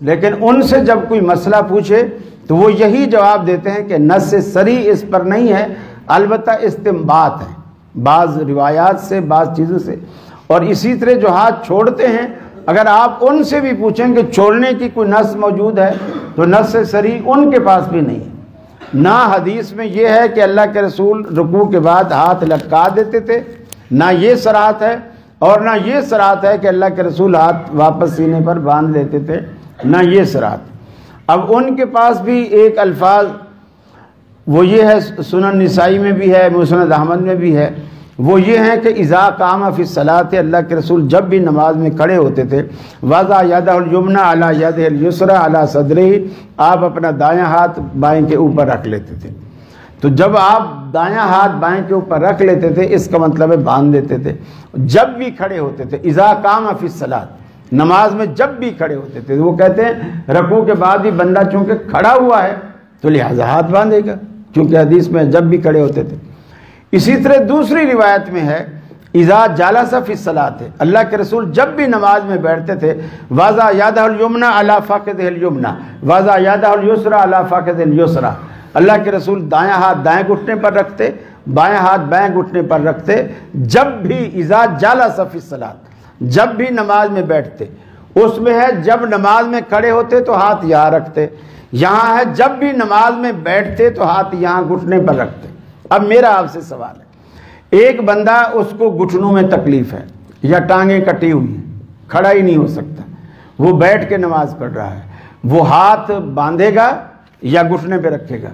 لیکن ان سے جب کوئی مسئلہ پوچھے تو وہ یہی جواب دیتے ہیں کہ نص صریح اس پر نہیں ہے، البتہ استنباط ہے بعض روایات سے، بعض چیزوں سے۔ اور اسی طرح جو ہاتھ چھوڑتے ہیں، اگر آپ ان سے بھی پوچھیں کہ چھوڑنے کی کوئی نص موجود ہے تو نص صریح ان کے پاس بھی نہیں ہے۔ نہ حدیث میں یہ ہے کہ اللہ کے رسول رکوع کے بعد ہاتھ لٹکا دیتے تھے، نہ یہ صراحت ہے، اور نہ یہ صراحت ہے کہ اللہ کے رسول ہاتھ واپس سینے پر باندھ لیتے تھے، نہ یہ صراحت۔ اب ان کے پاس بھی ایک الفاظ وہ یہ ہے، سنن نسائی میں بھی ہے، مسند احمد میں بھی ہے، وہ یہ ہے کہ اذا قام فی الصلاۃ، اللہ کے رسول جب بھی نماز میں کھڑے ہوتے تھے، وضع یدہ الیمنی علی یدہ الیسری علی صدرہ، آپ اپنا دایاں ہاتھ بائیں کے اوپر رکھ لیتے تھے۔ تو جب آپ دایاں ہاتھ بائیں کے اوپر رکھ لیتے تھے، اس کا مطلب ہے باندھ دیتے تھے۔ جب بھی کھڑے ہوتے تھے، اذا قام فی الصلاۃ، نماز میں جب بھی کھڑے ہوتے تھے، وہ کہتے ہیں رکوع کے بعد بھی بندہ چونکہ کھڑا ہوا ہے تو لہذا ہاتھ باندھے گا، کیونکہ حدیث میں جب بھی کھڑے ہوتے تھے۔ اسی طرح دوسری روایت میں ہے اذا جلس فی الصلاۃ، اللہ کے رسول جب بھی نماز میں بیٹھتے تھے، وضع یدہ الیمنی علی فخذہ الیمنی وضع یدہ الیسری علی فخذہ الیسری، اللہ کے رسول دایاں ہاتھ دائیں گھٹنے پر رکھتے، بائیں ہاتھ بائیں گھٹنے پر رکھتے، جب بھی اذا جلس فی الصلاۃ، جب بھی نماز میں بیٹھتے۔ اس میں ہے جب نماز میں کھڑے ہوتے تو ہاتھ یہاں رکھتے، یہاں ہے جب بھی نماز میں بیٹھتے تو ہاتھ یہاں گھٹنے پر رکھتے۔ اب میرا آپ سے سوال ہے، ایک بندہ اس کو گھٹنوں میں تکلیف ہے یا ٹانگیں کٹی ہوئی ہیں، کھڑا ہی نہیں ہو سکتا، وہ بیٹھ کے نماز پڑھ رہا ہے، وہ ہاتھ باندھے گا یا گھٹنے پہ رکھے گا؟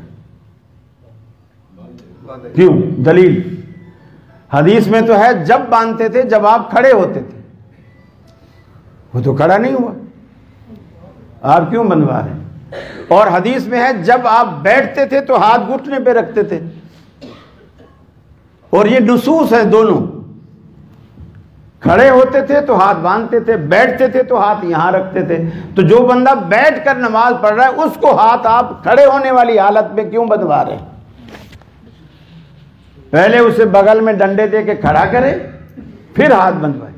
کیوں؟ دلیل حدیث میں تو ہے جب باندھتے تھے جب آپ کھڑے ہوتے تھے، وہ تو کھڑا نہیں ہوا، آپ کیوں بندھوا رہے ہیں؟ اور حدیث میں ہے جب آپ بیٹھتے تھے تو ہاتھ گھٹنے پہ رکھتے تھے، اور یہ نصوص ہیں دونوں، کھڑے ہوتے تھے تو ہاتھ باندھتے تھے، بیٹھتے تھے تو ہاتھ یہاں رکھتے تھے۔ تو جو بندہ بیٹھ کر نماز پڑھ رہا ہے اس کو ہاتھ آپ کھڑے ہونے والی حالت میں کیوں بندھوا رہے ہیں؟ پہلے اسے بغل میں ڈنڈے دے کے کھڑا کرے پھر ہاتھ بندھوائے۔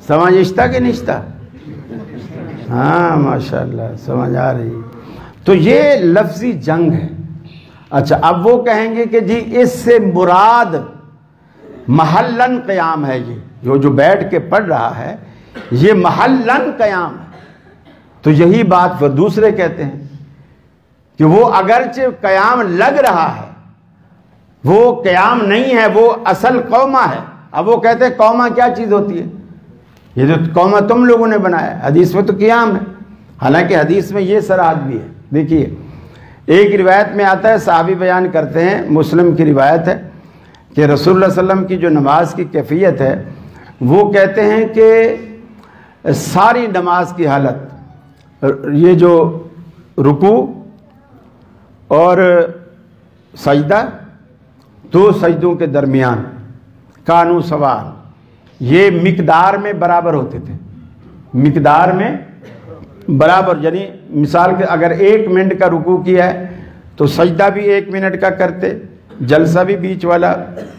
سمجھ اشتا کہ نشتا؟ ہاں ماشاءاللہ سمجھ آ رہی۔ تو یہ لفظی جنگ ہے۔ اچھا اب وہ کہیں گے کہ جی اس سے مراد محلن قیام ہے، یہ جو بیٹھ کے پڑھ رہا ہے یہ محلن قیام ہے۔ تو یہی بات وہ دوسرے کہتے ہیں کہ وہ اگرچہ قیام لگ رہا ہے، وہ قیام نہیں ہے، وہ اصل قومہ ہے۔ اب وہ کہتے ہیں قومہ کیا چیز ہوتی ہے؟ یہ جو قومہ تم لوگوں نے بنایا ہے، حدیث میں تو قیام ہے، حالانکہ حدیث میں یہ صراحت بھی ہے۔ دیکھیے ایک روایت میں آتا ہے، صحابی بیان کرتے ہیں، مسلم کی روایت ہے کہ رسول اللہ صلی اللہ علیہ وسلم کی جو نماز کی کیفیت ہے، وہ کہتے ہیں کہ ساری نماز کی حالت، یہ جو رکوع اور سجدہ، دو سجدوں کے درمیان کانو سوال، یہ مقدار میں برابر ہوتے تھے، مقدار میں برابر، یعنی مثال کے اگر 1 منٹ کا رکوع کیا ہے تو سجدہ بھی 1 منٹ کا کرتے، جلسہ بھی بیچ والا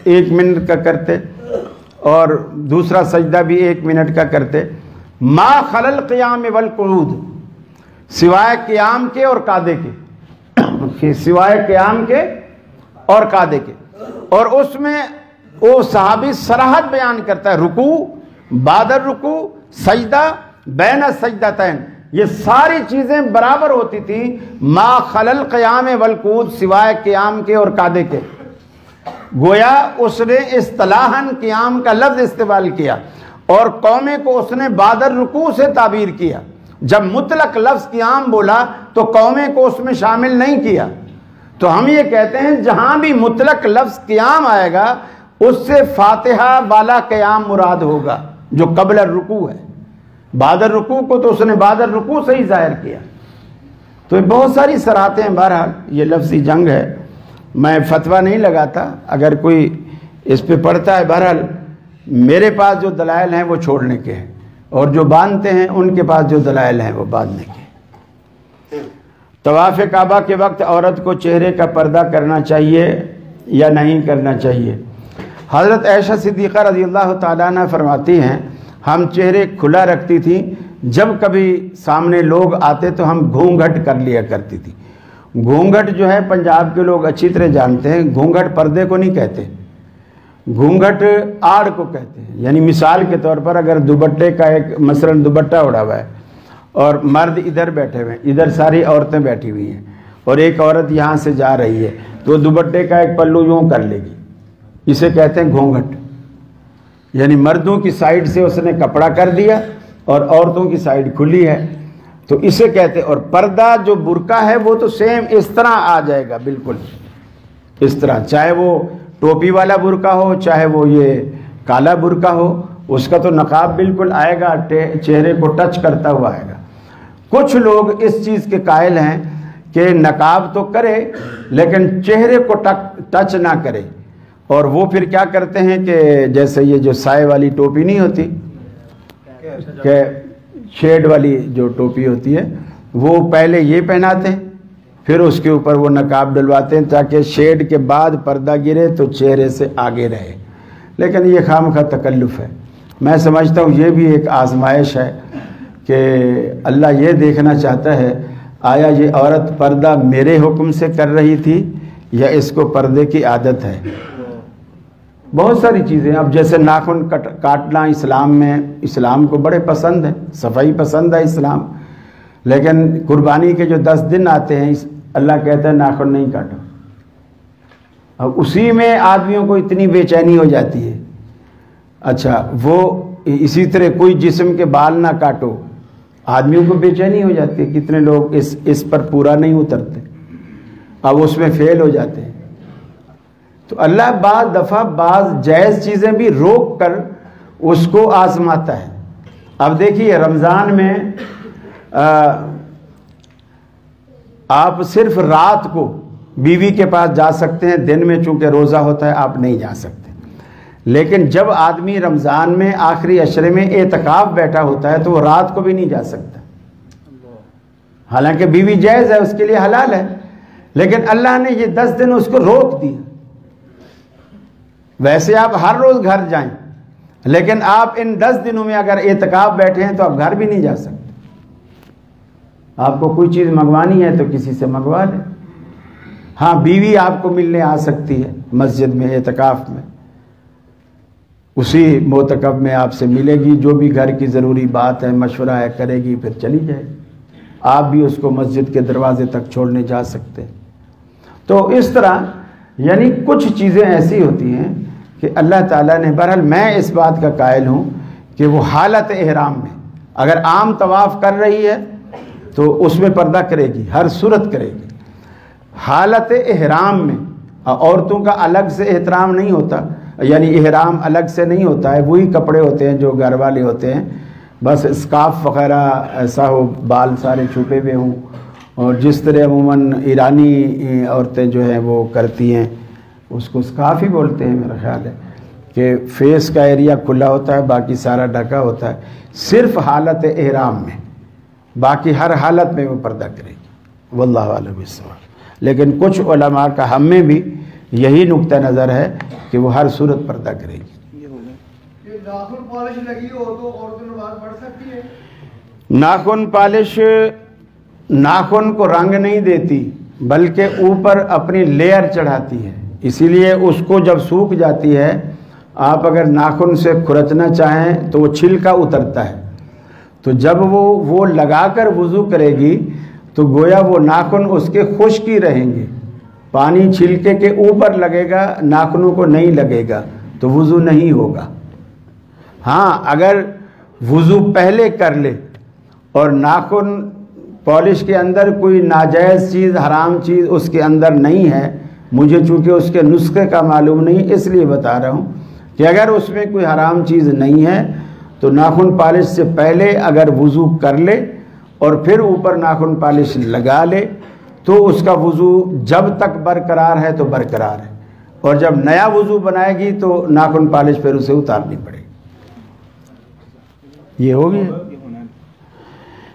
1 منٹ کا کرتے، اور دوسرا سجدہ بھی 1 منٹ کا کرتے۔ ما خلل قیام والقعود، سوائے قیام کے اور قعدے کے، سوائے قیام کے اور قعدے کے۔ اور اس میں وہ صحابی صراحت بیان کرتا ہے، رکوع، بعد الرکوع، سجدہ، بین السجدتین، یہ ساری چیزیں برابر ہوتی تھیں، ما خلل قیام والقعود، سوائے قیام کے اور قعدے کے۔ گویا اس نے اصطلاحاً قیام کا لفظ استعمال کیا اور قومے کو اس نے بعد الرکوع سے تعبیر کیا۔ جب مطلق لفظ قیام بولا تو قومے کو اس میں شامل نہیں کیا۔ تو ہم یہ کہتے ہیں جہاں بھی مطلق لفظ قیام آئے گا اس سے فاتحہ والا قیام مراد ہوگا جو قبل الرکوع ہے، بعد الرکوع کو تو اس نے بعد الرکوع سے ہی ظاہر کیا۔ تو بہت ساری صراحتیں ہیں، بہرحال یہ لفظی جنگ ہے، میں فتویٰ نہیں لگاتا، اگر کوئی اس پہ پڑھتا ہے، بہرحال میرے پاس جو دلائل ہیں وہ چھوڑنے کے ہیں، اور جو باندھتے ہیں ان کے پاس جو دلائل ہیں وہ باندھنے کے۔ طواف کعبہ کے وقت عورت کو چہرے کا پردہ کرنا چاہیے یا نہیں کرنا چاہیے؟ حضرت عائشہ صدیقہ رضی اللہ تعالیٰ عنہ فرماتی ہیں ہم چہرے کھلا رکھتی تھیں، جب کبھی سامنے لوگ آتے تو ہم گھونگھٹ کر لیا کرتی تھی۔ گھونگھٹ جو ہے پنجاب کے لوگ اچھی طرح جانتے ہیں، گھونگھٹ پردے کو نہیں کہتے، گھونگھٹ آڑ کو کہتے ہیں۔ یعنی مثال کے طور پر اگر دوپٹے کا ایک مثلاً دوپٹہ اڑا ہوا ہے اور مرد ادھر بیٹھے ہوئے ہیں، ادھر ساری عورتیں بیٹھی ہوئی ہیں، اور ایک عورت یہاں سے جا رہی ہے تو وہ دوپٹے کا ایک پلو یوں کر لے گی، اسے کہتے ہیں گھونگھٹ، یعنی مردوں کی سائیڈ سے اس نے کپڑا کر دیا اور عورتوں کی سائیڈ کھلی ہے، تو اسے کہتے ہیں۔ اور پردہ جو برقع ہے وہ تو سیم اس طرح آ جائے گا، بالکل اس طرح، چاہے وہ ٹوپی والا برقع ہو چاہے وہ یہ کالا برقع ہو، اس کا تو نقاب بالکل آئے گا، چہرے کو ٹچ کرتا ہوا آئے گا۔ کچھ لوگ اس چیز کے قائل ہیں کہ نقاب تو کرے لیکن چہرے کو ٹچ نہ کرے، اور وہ پھر کیا کرتے ہیں کہ جیسے یہ جو سائے والی ٹوپی نہیں ہوتی کہ شیڈ والی جو ٹوپی ہوتی ہے، وہ پہلے یہ پہناتے ہیں پھر اس کے اوپر وہ نقاب ڈلواتے ہیں تاکہ شیڈ کے بعد پردہ گرے تو چہرے سے آگے رہے، لیکن یہ خامخواہ تکلف ہے۔ میں سمجھتا ہوں یہ بھی ایک آزمائش ہے کہ اللہ یہ دیکھنا چاہتا ہے آیا یہ عورت پردہ میرے حکم سے کر رہی تھی یا اس کو پردے کی عادت ہے۔ بہت ساری چیزیں، اب جیسے ناخن کاٹنا اسلام کو بڑے پسند ہے، صفائی پسند ہے اسلام، لیکن قربانی کے جو 10 دن آتے ہیں اللہ کہتا ہے ناخن نہیں کاٹو، اب اسی میں آدمیوں کو اتنی بے چینی ہو جاتی ہے۔ اچھا وہ اسی طرح کوئی جسم کے بال نہ کاٹو، آدمیوں کو بے چینی ہو جاتی ہے، کتنے لوگ اس پر پورا نہیں اترتے، اب اس میں فیل ہو جاتے ہیں۔ تو اللہ بعض دفعہ بعض جائز چیزیں بھی روک کر اس کو آزماتا ہے۔ اب دیکھیے رمضان میں آپ صرف رات کو بیوی کے پاس جا سکتے ہیں، دن میں چونکہ روزہ ہوتا ہے آپ نہیں جا سکتے، لیکن جب آدمی رمضان میں آخری عشرے میں اعتکاف بیٹھا ہوتا ہے تو وہ رات کو بھی نہیں جا سکتا، حالانکہ بیوی جائز ہے، اس کے لیے حلال ہے، لیکن اللہ نے یہ 10 دن اس کو روک دیا۔ ویسے آپ ہر روز گھر جائیں، لیکن آپ ان 10 دنوں میں اگر اعتکاف بیٹھے ہیں تو آپ گھر بھی نہیں جا سکتے۔ آپ کو کوئی چیز منگوانی ہے تو کسی سے منگوا لیں، ہاں بیوی آپ کو ملنے آ سکتی ہے مسجد میں اعتکاف میں، اسی معتکف میں آپ سے ملے گی، جو بھی گھر کی ضروری بات ہے مشورہ ہے کرے گی، پھر چلی جائے گی، آپ بھی اس کو مسجد کے دروازے تک چھوڑنے جا سکتے ہیں۔ تو اس طرح یعنی کچھ چیزیں ایسی ہوتی ہیں کہ اللہ تعالیٰ نے، بہرحال میں اس بات کا قائل ہوں کہ وہ حالت احرام میں اگر عام طواف کر رہی ہے تو اس میں پردہ کرے گی، ہر صورت کرے گی۔ حالت احرام میں عورتوں کا الگ سے احترام نہیں ہوتا، یعنی احرام الگ سے نہیں ہوتا ہے، وہی کپڑے ہوتے ہیں جو گھر والے ہوتے ہیں، بس اسکارف وغیرہ ایسا ہو، بال سارے چھپے ہوئے ہوں، اور جس طرح عموماً ایرانی عورتیں جو ہیں وہ کرتی ہیں، اس کو اسکارف ہی بولتے ہیں میرا خیال ہے، کہ فیس کا ایریا کھلا ہوتا ہے باقی سارا ڈھکا ہوتا ہے، صرف حالت احرام میں، باقی ہر حالت میں وہ پردہ کرے گی، واللہ اعلم بالصواب۔ لیکن کچھ علماء کا ہم میں بھی یہی نقطہ نظر ہے کہ وہ ہر صورت پردہ کرے گی۔ ناخن پالش لگی ہو تو عورتیں نماز پڑھ سکتی ہے؟ ناخن پالش ناخن کو رنگ نہیں دیتی بلکہ اوپر اپنی لیئر چڑھاتی ہے، اسی لیے اس کو جب سوکھ جاتی ہے آپ اگر ناخن سے کھرچنا چاہیں تو وہ چھلکا اترتا ہے، تو جب وہ لگا کر وضو کرے گی تو گویا وہ ناخن اس کے خشک ہی رہیں گے، پانی چھلکے کے اوپر لگے گا، ناخنوں کو نہیں لگے گا، تو وضو نہیں ہوگا۔ ہاں اگر وضو پہلے کر لے اور ناخن پالش کے اندر کوئی ناجائز چیز، حرام چیز اس کے اندر نہیں ہے، مجھے چونکہ اس کے نسخے کا معلوم نہیں اس لیے بتا رہا ہوں کہ اگر اس میں کوئی حرام چیز نہیں ہے تو ناخن پالش سے پہلے اگر وضو کر لے اور پھر اوپر ناخن پالش لگا لے تو اس کا وضو جب تک برقرار ہے تو برقرار ہے، اور جب نیا وضو بنائے گی تو ناخن پالش پھر اسے اتارنی پڑے گی۔ یہ ہو گیا۔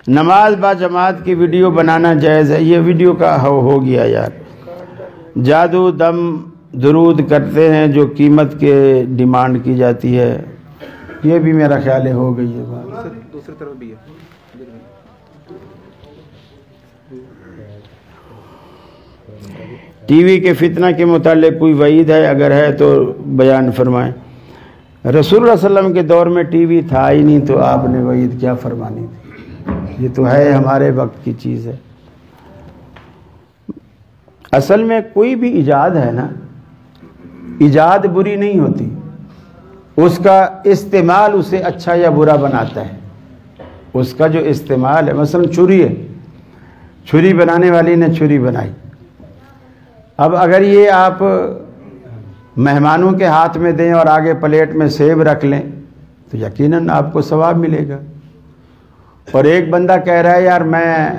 نماز با جماعت کی ویڈیو بنانا جائز ہے؟ یہ ویڈیو کا ہو گیا یار۔ جادو، دم، درود کرتے ہیں جو قیمت کے ڈیمانڈ کی جاتی ہے، یہ بھی میرا خیال ہے ہو گئی ہے بات۔ دوسری طرف بھی ہے۔ ٹی وی کے فتنہ کے متعلق کوئی وعید ہے؟ اگر ہے تو بیان فرمائیں۔ رسول اللہ صلی اللہ علیہ وسلم کے دور میں ٹی وی تھا ہی نہیں تو آپ نے وعید کیا فرمانی تھی؟ یہ تو ہے ہمارے وقت کی چیز ہے۔ اصل میں کوئی بھی ایجاد ہے نا، ایجاد بری نہیں ہوتی، اس کا استعمال اسے اچھا یا برا بناتا ہے۔ اس کا جو استعمال ہے، مثلا چھری ہے، چھری بنانے والی نے چھری بنائی، اب اگر یہ آپ مہمانوں کے ہاتھ میں دیں اور آگے پلیٹ میں سیب رکھ لیں تو یقیناً آپ کو ثواب ملے گا۔ اور ایک بندہ کہہ رہا ہے یار میں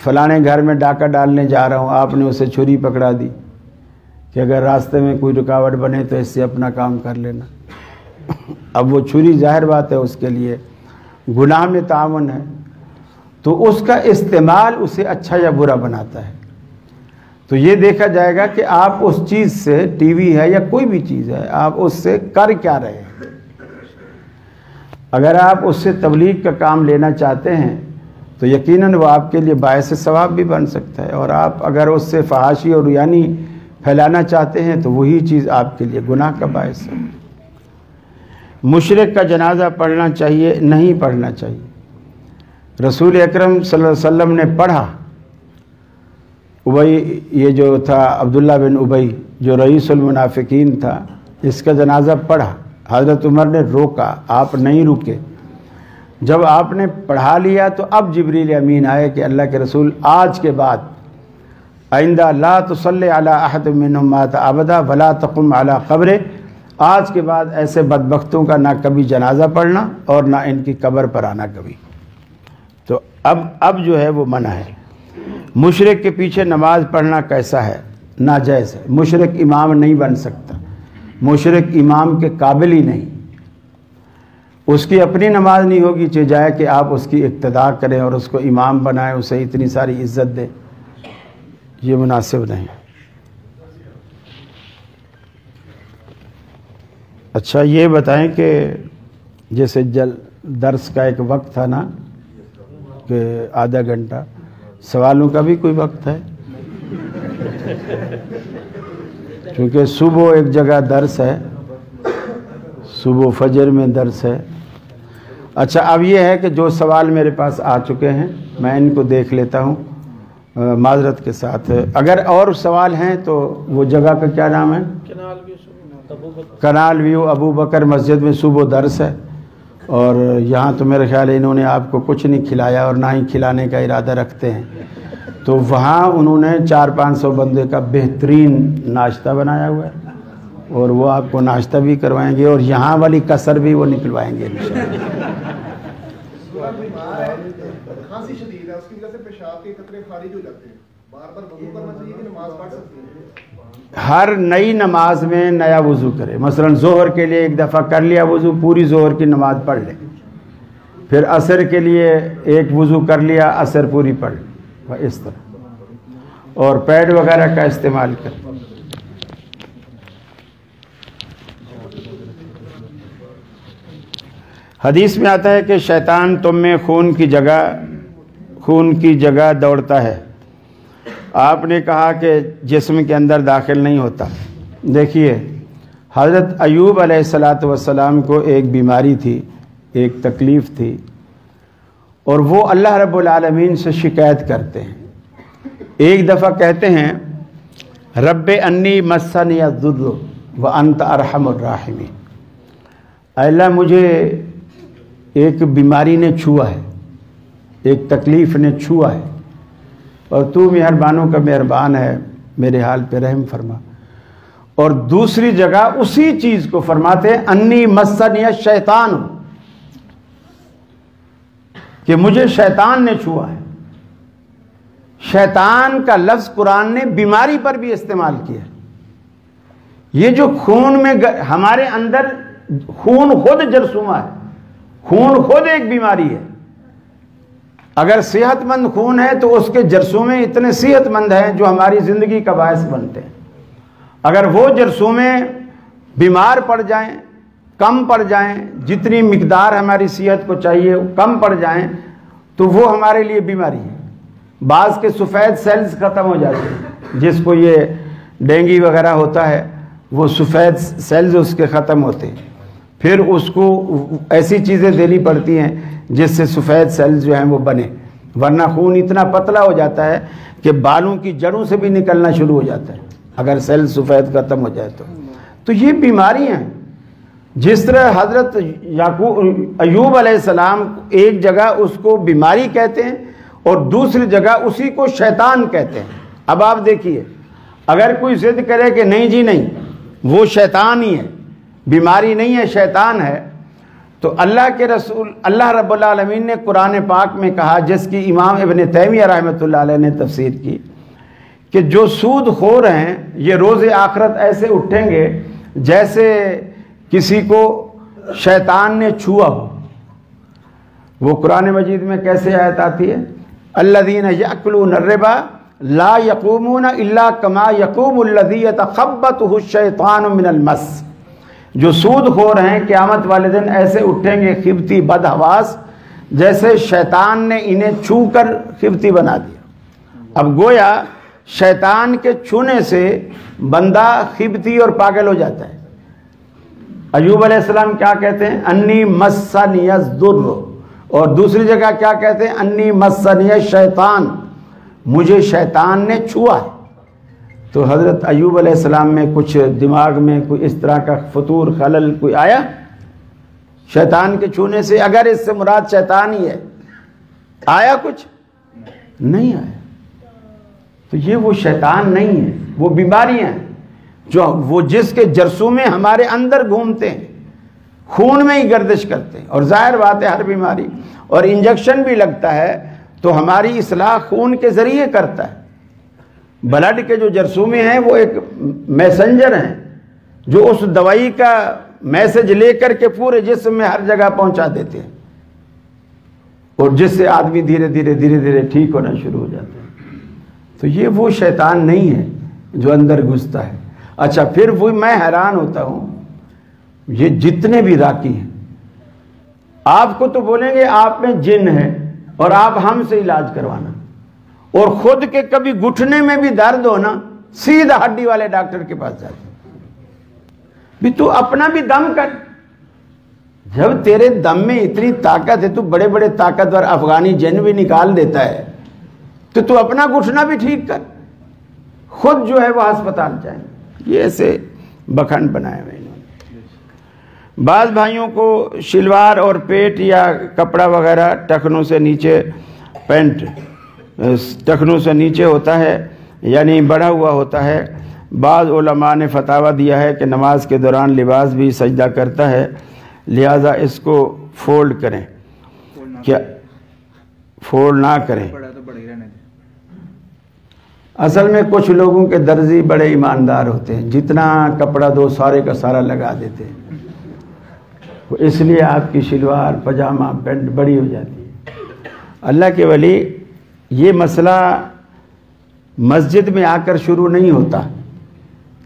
فلانے گھر میں ڈاکہ ڈالنے جا رہا ہوں، آپ نے اسے چھری پکڑا دی کہ اگر راستے میں کوئی رکاوٹ بنے تو اس سے اپنا کام کر لینا۔ اب وہ چھری ظاہر بات ہے اس کے لیے گناہ میں تعاون ہے، تو اس کا استعمال اسے اچھا یا برا بناتا ہے۔ تو یہ دیکھا جائے گا کہ آپ اس چیز سے، ٹی وی ہے یا کوئی بھی چیز ہے، آپ اس سے کر کیا رہے ہیں۔ اگر آپ اس سے تبلیغ کا کام لینا چاہتے ہیں تو یقیناً وہ آپ کے لیے باعث ثواب بھی بن سکتا ہے، اور آپ اگر اس سے فحاشی اور یعنی پھیلانا چاہتے ہیں تو وہی چیز آپ کے لیے گناہ کا باعث ہے۔ مشرک کا جنازہ پڑھنا چاہیے، نہیں پڑھنا چاہیے۔ رسول اکرم صلی اللہ علیہ وسلم نے پڑھا، ابئی، یہ جو تھا عبداللہ بن ابئی جو رئیس المنافقین تھا، اس کا جنازہ پڑھا، حضرت عمر نے روکا، آپ نہیں رکے۔ جب آپ نے پڑھا لیا تو اب جبریل امین آئے کہ اللہ کے رسول آج کے بعد آئندہ لا تصلی علی احد منہم مات ابدا ولا تقم علی قبر، آج کے بعد ایسے بدبختوں کا نہ کبھی جنازہ پڑھنا اور نہ ان کی قبر پر آنا کبھی۔ تو اب جو ہے وہ منع ہے۔ مشرک کے پیچھے نماز پڑھنا کیسا ہے؟ ناجائز ہے۔ مشرک امام نہیں بن سکتا، مشرک امام کے قابل ہی نہیں، اس کی اپنی نماز نہیں ہوگی چاہے جائے کہ آپ اس کی اقتداء کریں اور اس کو امام بنائیں، اسے اتنی ساری عزت دیں، یہ مناسب نہیں۔ اچھا یہ بتائیں کہ جیسے درس کا ایک وقت تھا نا کہ آدھا گھنٹہ، سوالوں کا بھی کوئی وقت ہے؟ کیونکہ صبح ایک جگہ درس ہے، صبح فجر میں درس ہے۔ اچھا اب یہ ہے کہ جو سوال میرے پاس آ چکے ہیں میں ان کو دیکھ لیتا ہوں معذرت کے ساتھ۔ اگر اور سوال ہیں تو وہ جگہ کا کیا نام ہے؟ کنال ویو ابو بکر مسجد میں صبح درس ہے، اور یہاں تو میرے خیال ہے انہوں نے آپ کو کچھ نہیں کھلایا اور نہ ہی کھلانے کا ارادہ رکھتے ہیں، تو وہاں انہوں نے 400-500 بندے کا بہترین ناشتہ بنایا ہوا ہے، اور وہ آپ کو ناشتہ بھی کروائیں گے اور یہاں والی کسر بھی وہ نکلوائیں گے انشاءاللہ۔ بیمار ہے، کھانسی شدید ہے، اس کی وجہ سے پیشاب کے قطرے خارج ہو جاتے ہیں، بار بار وضو کرنا چاہیے کہ نماز پڑھ سکتے ہیں؟ ہر نئی نماز میں نیا وضو کرے، مثلا ظہر کے لیے ایک دفعہ کر لیا وضو، پوری ظہر کی نماز پڑھ لے، پھر عصر کے لیے ایک وضو کر لیا، عصر پوری پڑھ لے، اس طرح، اور پیڈ وغیرہ کا استعمال کرے۔ حدیث میں آتا ہے کہ شیطان تم میں خون کی جگہ دوڑتا ہے، آپ نے کہا کہ جسم کے اندر داخل نہیں ہوتا۔ دیکھیے حضرت ایوب علیہ السلام کو ایک بیماری تھی، ایک تکلیف تھی، اور وہ اللہ رب العالمین سے شکایت کرتے ہیں۔ ایک دفعہ کہتے ہیں رب انی مسنی الضر وانت ارحم الراحمین، اللہ مجھے ایک بیماری نے چھوا ہے، ایک تکلیف نے چھوا ہے، اور تو مہربانوں کا مہربان ہے، میرے حال پہ رحم فرما۔ اور دوسری جگہ اسی چیز کو فرماتے ہیں انی مسنی الشیطان، کہ مجھے شیطان نے چھوا ہے۔ شیطان کا لفظ قرآن نے بیماری پر بھی استعمال کیا ہے۔ یہ جو خون میں ہمارے اندر خون خود جرثومہ ہے، خون خود ایک بیماری ہے۔ اگر صحت مند خون ہے تو اس کے جرثومے اتنے صحت مند ہیں جو ہماری زندگی کا باعث بنتے ہیں۔ اگر وہ جرثومے بیمار پڑ جائیں، کم پڑ جائیں، جتنی مقدار ہماری صحت کو چاہیے کم پڑ جائیں تو وہ ہمارے لیے بیماری ہے۔ بعض کے سفید سیلز ختم ہو جاتے ہیں، جس کو یہ ڈینگی وغیرہ ہوتا ہے وہ سفید سیلز اس کے ختم ہوتے ہیں، پھر اس کو ایسی چیزیں دینی پڑتی ہیں جس سے سفید سیلز جو ہیں وہ بنے، ورنہ خون اتنا پتلا ہو جاتا ہے کہ بالوں کی جڑوں سے بھی نکلنا شروع ہو جاتا ہے اگر سیل سفید ختم ہو جائے تو یہ بیماریاں ہیں. جس طرح حضرت ایوب علیہ السلام ایک جگہ اس کو بیماری کہتے ہیں اور دوسری جگہ اسی کو شیطان کہتے ہیں. اب آپ دیکھیے اگر کوئی ضد کرے کہ نہیں جی نہیں وہ شیطان ہی ہے، بیماری نہیں ہے شیطان ہے، تو اللہ کے رسول اللہ رب العالمین نے قرآن پاک میں کہا، جس کی امام ابن تیمیہ رحمۃ اللہ علیہ نے تفسیر کی، کہ جو سود خور ہیں یہ روز آخرت ایسے اٹھیں گے جیسے کسی کو شیطان نے چھوا ہو. وہ قرآن مجید میں کیسے آیت آتی ہے؟ الذین یأکلون الربا لا یقومون الا کما یقوم الذی یتخبطہ الشیطان من المس. جو سود خور ہیں قیامت والے دن ایسے اٹھیں گے خبتی بدحواس جیسے شیطان نے انہیں چھو کر خبتی بنا دیا. اب گویا شیطان کے چھونے سے بندہ خبتی اور پاگل ہو جاتا ہے. ایوب علیہ السلام کیا کہتے ہیں؟ انی مسنی الضر، اور دوسری جگہ کیا کہتے ہیں؟ انی مسنی الشیطان، مجھے شیطان نے چھوا ہے. تو حضرت ایوب علیہ السلام میں کچھ دماغ میں کوئی اس طرح کا فطور خلل کوئی آیا شیطان کے چھونے سے؟ اگر اس سے مراد شیطان ہی ہے، آیا کچھ؟ نہیں آیا. تو یہ وہ شیطان نہیں ہے، وہ بیماریاں ہیں جو وہ جس کے جرثومے ہمارے اندر گھومتے ہیں، خون میں ہی گردش کرتے ہیں. اور ظاہر بات ہے ہر بیماری اور انجیکشن بھی لگتا ہے تو ہماری اصلاح خون کے ذریعے کرتا ہے. بلڈ کے جو جرثومے ہیں وہ ایک میسنجر ہیں جو اس دوائی کا میسج لے کر کے پورے جسم میں ہر جگہ پہنچا دیتے ہیں، اور جس سے آدمی دھیرے دھیرے ٹھیک ہونا شروع ہو جاتا ہے. تو یہ وہ شیطان نہیں ہے جو اندر گھستا ہے. اچھا پھر وہ میں حیران ہوتا ہوں، یہ جتنے بھی راکی ہیں آپ کو تو بولیں گے آپ میں جن ہے اور آپ ہم سے علاج کروانا، اور خود کے کبھی گھٹنے میں بھی درد ہونا سیدھا ہڈی والے ڈاکٹر کے پاس جاتے بھی تو اپنا بھی دم کر. جب تیرے دم میں اتنی طاقت ہے، تو بڑے بڑے طاقتور افغانی جن بھی نکال دیتا ہے، تو اپنا گھٹنا بھی ٹھیک کر. خود جو ہے وہ ہسپتال جائیں. یہ ایسے بکھنڈ بنائے ہوئے انہوں نے. بعض بھائیوں کو شلوار اور پیٹ یا کپڑا وغیرہ ٹخنوں سے نیچے، پینٹ ٹخنوں سے نیچے ہوتا ہے یعنی بڑھا ہوا ہوتا ہے. بعض علماء نے فتاویٰ دیا ہے کہ نماز کے دوران لباس بھی سجدہ کرتا ہے، لہٰذا اس کو فولڈ کریں. کیا فولڈ نہ کریں؟ اصل میں کچھ لوگوں کے درزی بڑے ایماندار ہوتے ہیں، جتنا کپڑا دو سارے کا سارا لگا دیتے ہیں، اس لیے آپ کی شلوار پجامہ پینٹ بڑی ہو جاتی ہے. اللہ کے ولی یہ مسئلہ مسجد میں آ کر شروع نہیں ہوتا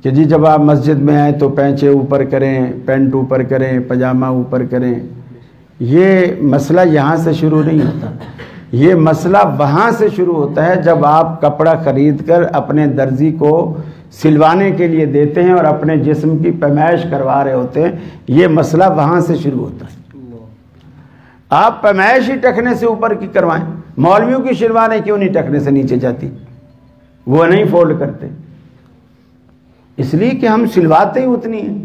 کہ جی جب آپ مسجد میں آئیں تو پینچے اوپر کریں، پینٹ اوپر کریں، پجامہ اوپر کریں. یہ مسئلہ یہاں سے شروع نہیں ہوتا. یہ مسئلہ وہاں سے شروع ہوتا ہے جب آپ کپڑا خرید کر اپنے درزی کو سلوانے کے لیے دیتے ہیں اور اپنے جسم کی پیمائش کروا رہے ہوتے ہیں. یہ مسئلہ وہاں سے شروع ہوتا ہے. آپ پیمائش ہی ٹخنے سے اوپر کی کروائیں. مولویوں کی شلواریں کیوں نہیں ٹخنے سے نیچے جاتی؟ وہ نہیں فولڈ کرتے، اس لیے کہ ہم سلواتے ہی اتنی ہیں.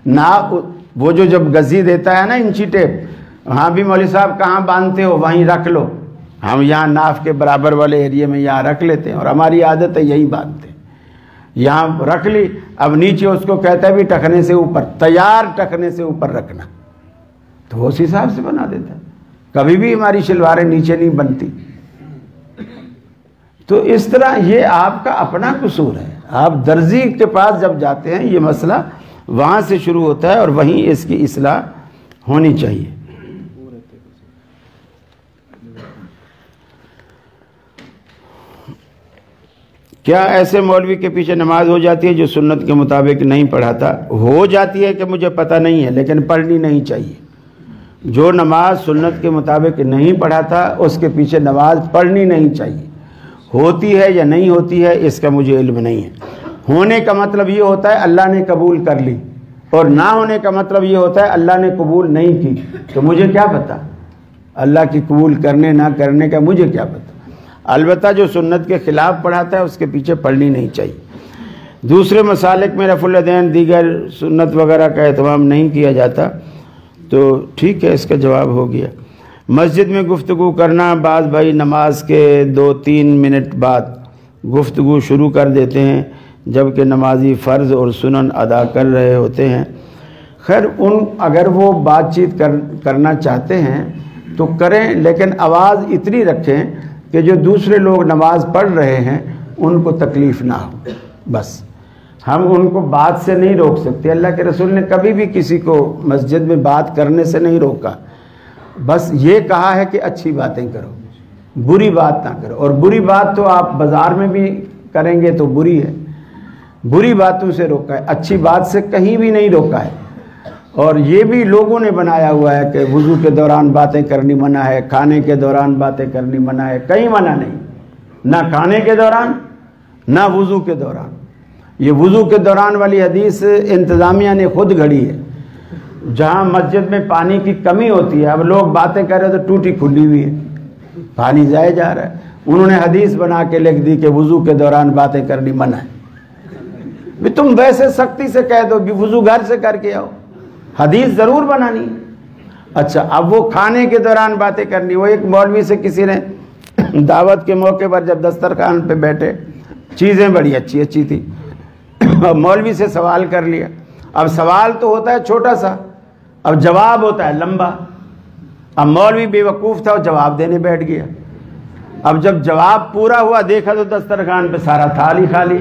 ناپ وہ جو جب گزی دیتا ہے نا انچی ٹیپ، ہاں بھی مولوی صاحب کہاں باندھتے ہو وہیں رکھ لو، ہم یہاں ناف کے برابر والے ایریے میں یہاں رکھ لیتے ہیں اور ہماری عادت ہے یہی باندھتے ہیں. یہاں رکھ لی، اب نیچے اس کو کہتا ہے بھی ٹخنے سے اوپر، تیار ٹخنے سے اوپر رکھنا، تو وہ اس حساب سے بنا دیتا ہے. کبھی بھی ہماری شلواریں نیچے نہیں بنتی. تو اس طرح یہ آپ کا اپنا قصور ہے. آپ درزی کے پاس جب جاتے ہیں یہ مسئلہ وہاں سے شروع ہوتا ہے اور وہیں اس کی اصلاح ہونی چاہیے. کیا ایسے مولوی کے پیچھے نماز ہو جاتی ہے جو سنت کے مطابق نہیں پڑھاتا؟ ہو جاتی ہے کہ مجھے پتہ نہیں ہے، لیکن پڑھنی نہیں چاہیے. جو نماز سنت کے مطابق نہیں پڑھاتا اس کے پیچھے نماز پڑھنی نہیں چاہیے. ہوتی ہے یا نہیں ہوتی ہے اس کا مجھے علم نہیں ہے. ہونے کا مطلب یہ ہوتا ہے اللہ نے قبول کر لی، اور نہ ہونے کا مطلب یہ ہوتا ہے اللہ نے قبول نہیں کی. تو مجھے کیا پتا؟ اللہ کی قبول کرنے نہ کرنے کا مجھے کیا پتہ. البتہ جو سنت کے خلاف پڑھاتا ہے اس کے پیچھے پڑھنی نہیں چاہیے. دوسرے مسالک میں رفع الیدین دیگر سنت وغیرہ کا اہتمام نہیں کیا جاتا، تو ٹھیک ہے، اس کا جواب ہو گیا. مسجد میں گفتگو کرنا، بعض بھائی نماز کے 2-3 منٹ بعد گفتگو شروع کر دیتے ہیں جبکہ نمازی فرض اور سنن ادا کر رہے ہوتے ہیں. خیر اگر وہ بات چیت کرنا چاہتے ہیں تو کریں، لیکن آواز اتنی رکھیں کہ جو دوسرے لوگ نماز پڑھ رہے ہیں ان کو تکلیف نہ ہو. بس ہم ان کو بات سے نہیں روک سکتے. اللہ کے رسول نے کبھی بھی کسی کو مسجد میں بات کرنے سے نہیں روکا، بس یہ کہا ہے کہ اچھی باتیں کرو، بری بات نہ کرو. اور بری بات تو آپ بازار میں بھی کریں گے تو بری ہے، بری باتوں سے روکا ہے، اچھی بات سے کہیں بھی نہیں روکا ہے. اور یہ بھی لوگوں نے بنایا ہوا ہے کہ وضو کے دوران باتیں کرنی منع ہے، کھانے کے دوران باتیں کرنی منع ہے. کہیں منع نہیں، نہ کھانے کے دوران نہ وضو کے دوران. یہ وضو کے دوران والی حدیث انتظامیہ نے خود گھڑی ہے. جہاں مسجد میں پانی کی کمی ہوتی ہے، اب لوگ باتیں کر رہے تو ٹوٹی کھلی ہوئی ہے، پانی ضائع جا رہا ہے، انہوں نے حدیث بنا کے لکھ دی کہ وضو کے دوران باتیں کرنی منع ہے. بھی تم ویسے سختی سے کہہ دو کہ وضو گھر سے کر کے آؤ، حدیث ضرور بنانی ہے. اچھا اب وہ کھانے کے دوران باتیں کرنی. وہ ایک مولوی سے کسی نے دعوت کے موقع پر جب دسترخوان پہ بیٹھے، چیزیں بڑی اچھی اچھی تھی، اب مولوی سے سوال کر لیا. اب سوال تو ہوتا ہے چھوٹا سا، اب جواب ہوتا ہے لمبا. اب مولوی بے وقوف تھا، جواب دینے بیٹھ گیا. اب جب جواب پورا ہوا دیکھا تو دسترخوان پہ سارا تھال ہی خالی.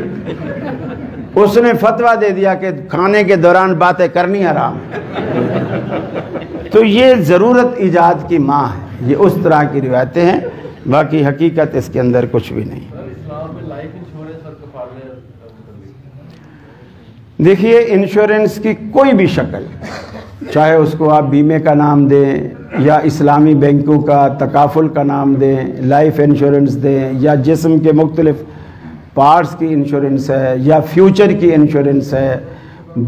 اس نے فتویٰ دے دیا کہ کھانے کے دوران باتیں کرنی حرام ہے. تو یہ ضرورت ایجاد کی ماں ہے. یہ اس طرح کی روایتیں ہیں، باقی حقیقت اس کے اندر کچھ بھی نہیں. دیکھیے انشورنس کی کوئی بھی شکل، چاہے اس کو آپ بیمے کا نام دیں یا اسلامی بینکوں کا تکافل کا نام دیں، لائف انشورنس دیں، یا جسم کے مختلف پارٹس کی انشورنس ہے، یا فیوچر کی انشورنس ہے،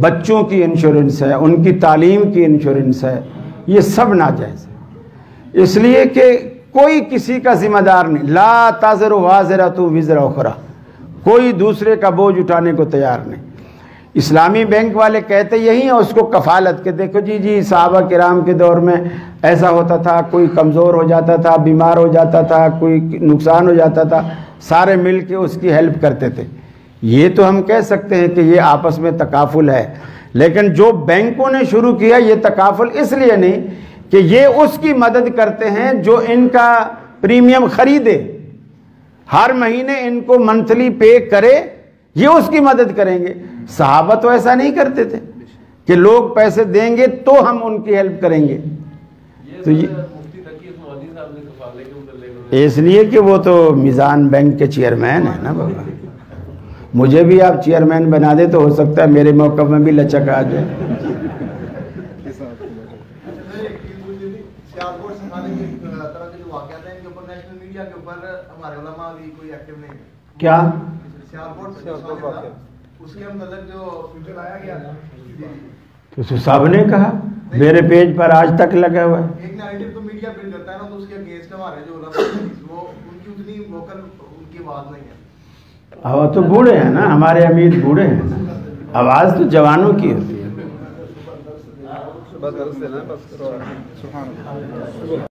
بچوں کی انشورنس ہے، ان کی تعلیم کی انشورنس ہے، یہ سب ناجائز ہے. اس لیے کہ کوئی کسی کا ذمہ دار نہیں. لا تزر وازرۃ وزر اخری، کوئی دوسرے کا بوجھ اٹھانے کو تیار نہیں. اسلامی بینک والے کہتے یہی ہیں اس کو کفالت کہ دیکھو جی صحابہ کرام کے دور میں ایسا ہوتا تھا، کوئی کمزور ہو جاتا تھا، بیمار ہو جاتا تھا، کوئی نقصان ہو جاتا تھا، سارے مل کے اس کی ہیلپ کرتے تھے. یہ تو ہم کہہ سکتے ہیں کہ یہ آپس میں تکافل ہے. لیکن جو بینکوں نے شروع کیا یہ تکافل اس لیے نہیں کہ یہ اس کی مدد کرتے ہیں جو ان کا پریمیم خریدے، ہر مہینے ان کو منتھلی پے کرے، یہ اس کی مدد کریں گے. صحابہ تو ایسا نہیں کرتے تھے کہ لوگ پیسے دیں گے تو ہم ان کی ہیلپ کریں گے. تو اس لیے کہ وہ تو میزان بینک کے چیئرمین ہیں نا بابا. مجھے بھی آپ چیئرمین بنا دے تو ہو سکتا ہے میرے موقف میں بھی لچک آ جائے. کیا تو سب نے کہا، میرے پیج پر آج تک لگا ہوا ہے. ایک نیریٹو تو میڈیا بلڈ کرتا ہے نا، تو اس کے اگینسٹ ہمارے جو علماء ہیں وہ ان کی اتنی ووکل ان کی آواز نہیں ہے. وہ تو بوڑھے ہیں نا، ہمارے امیر بوڑھے ہیں، آواز تو جوانوں کی ہوتی ہے.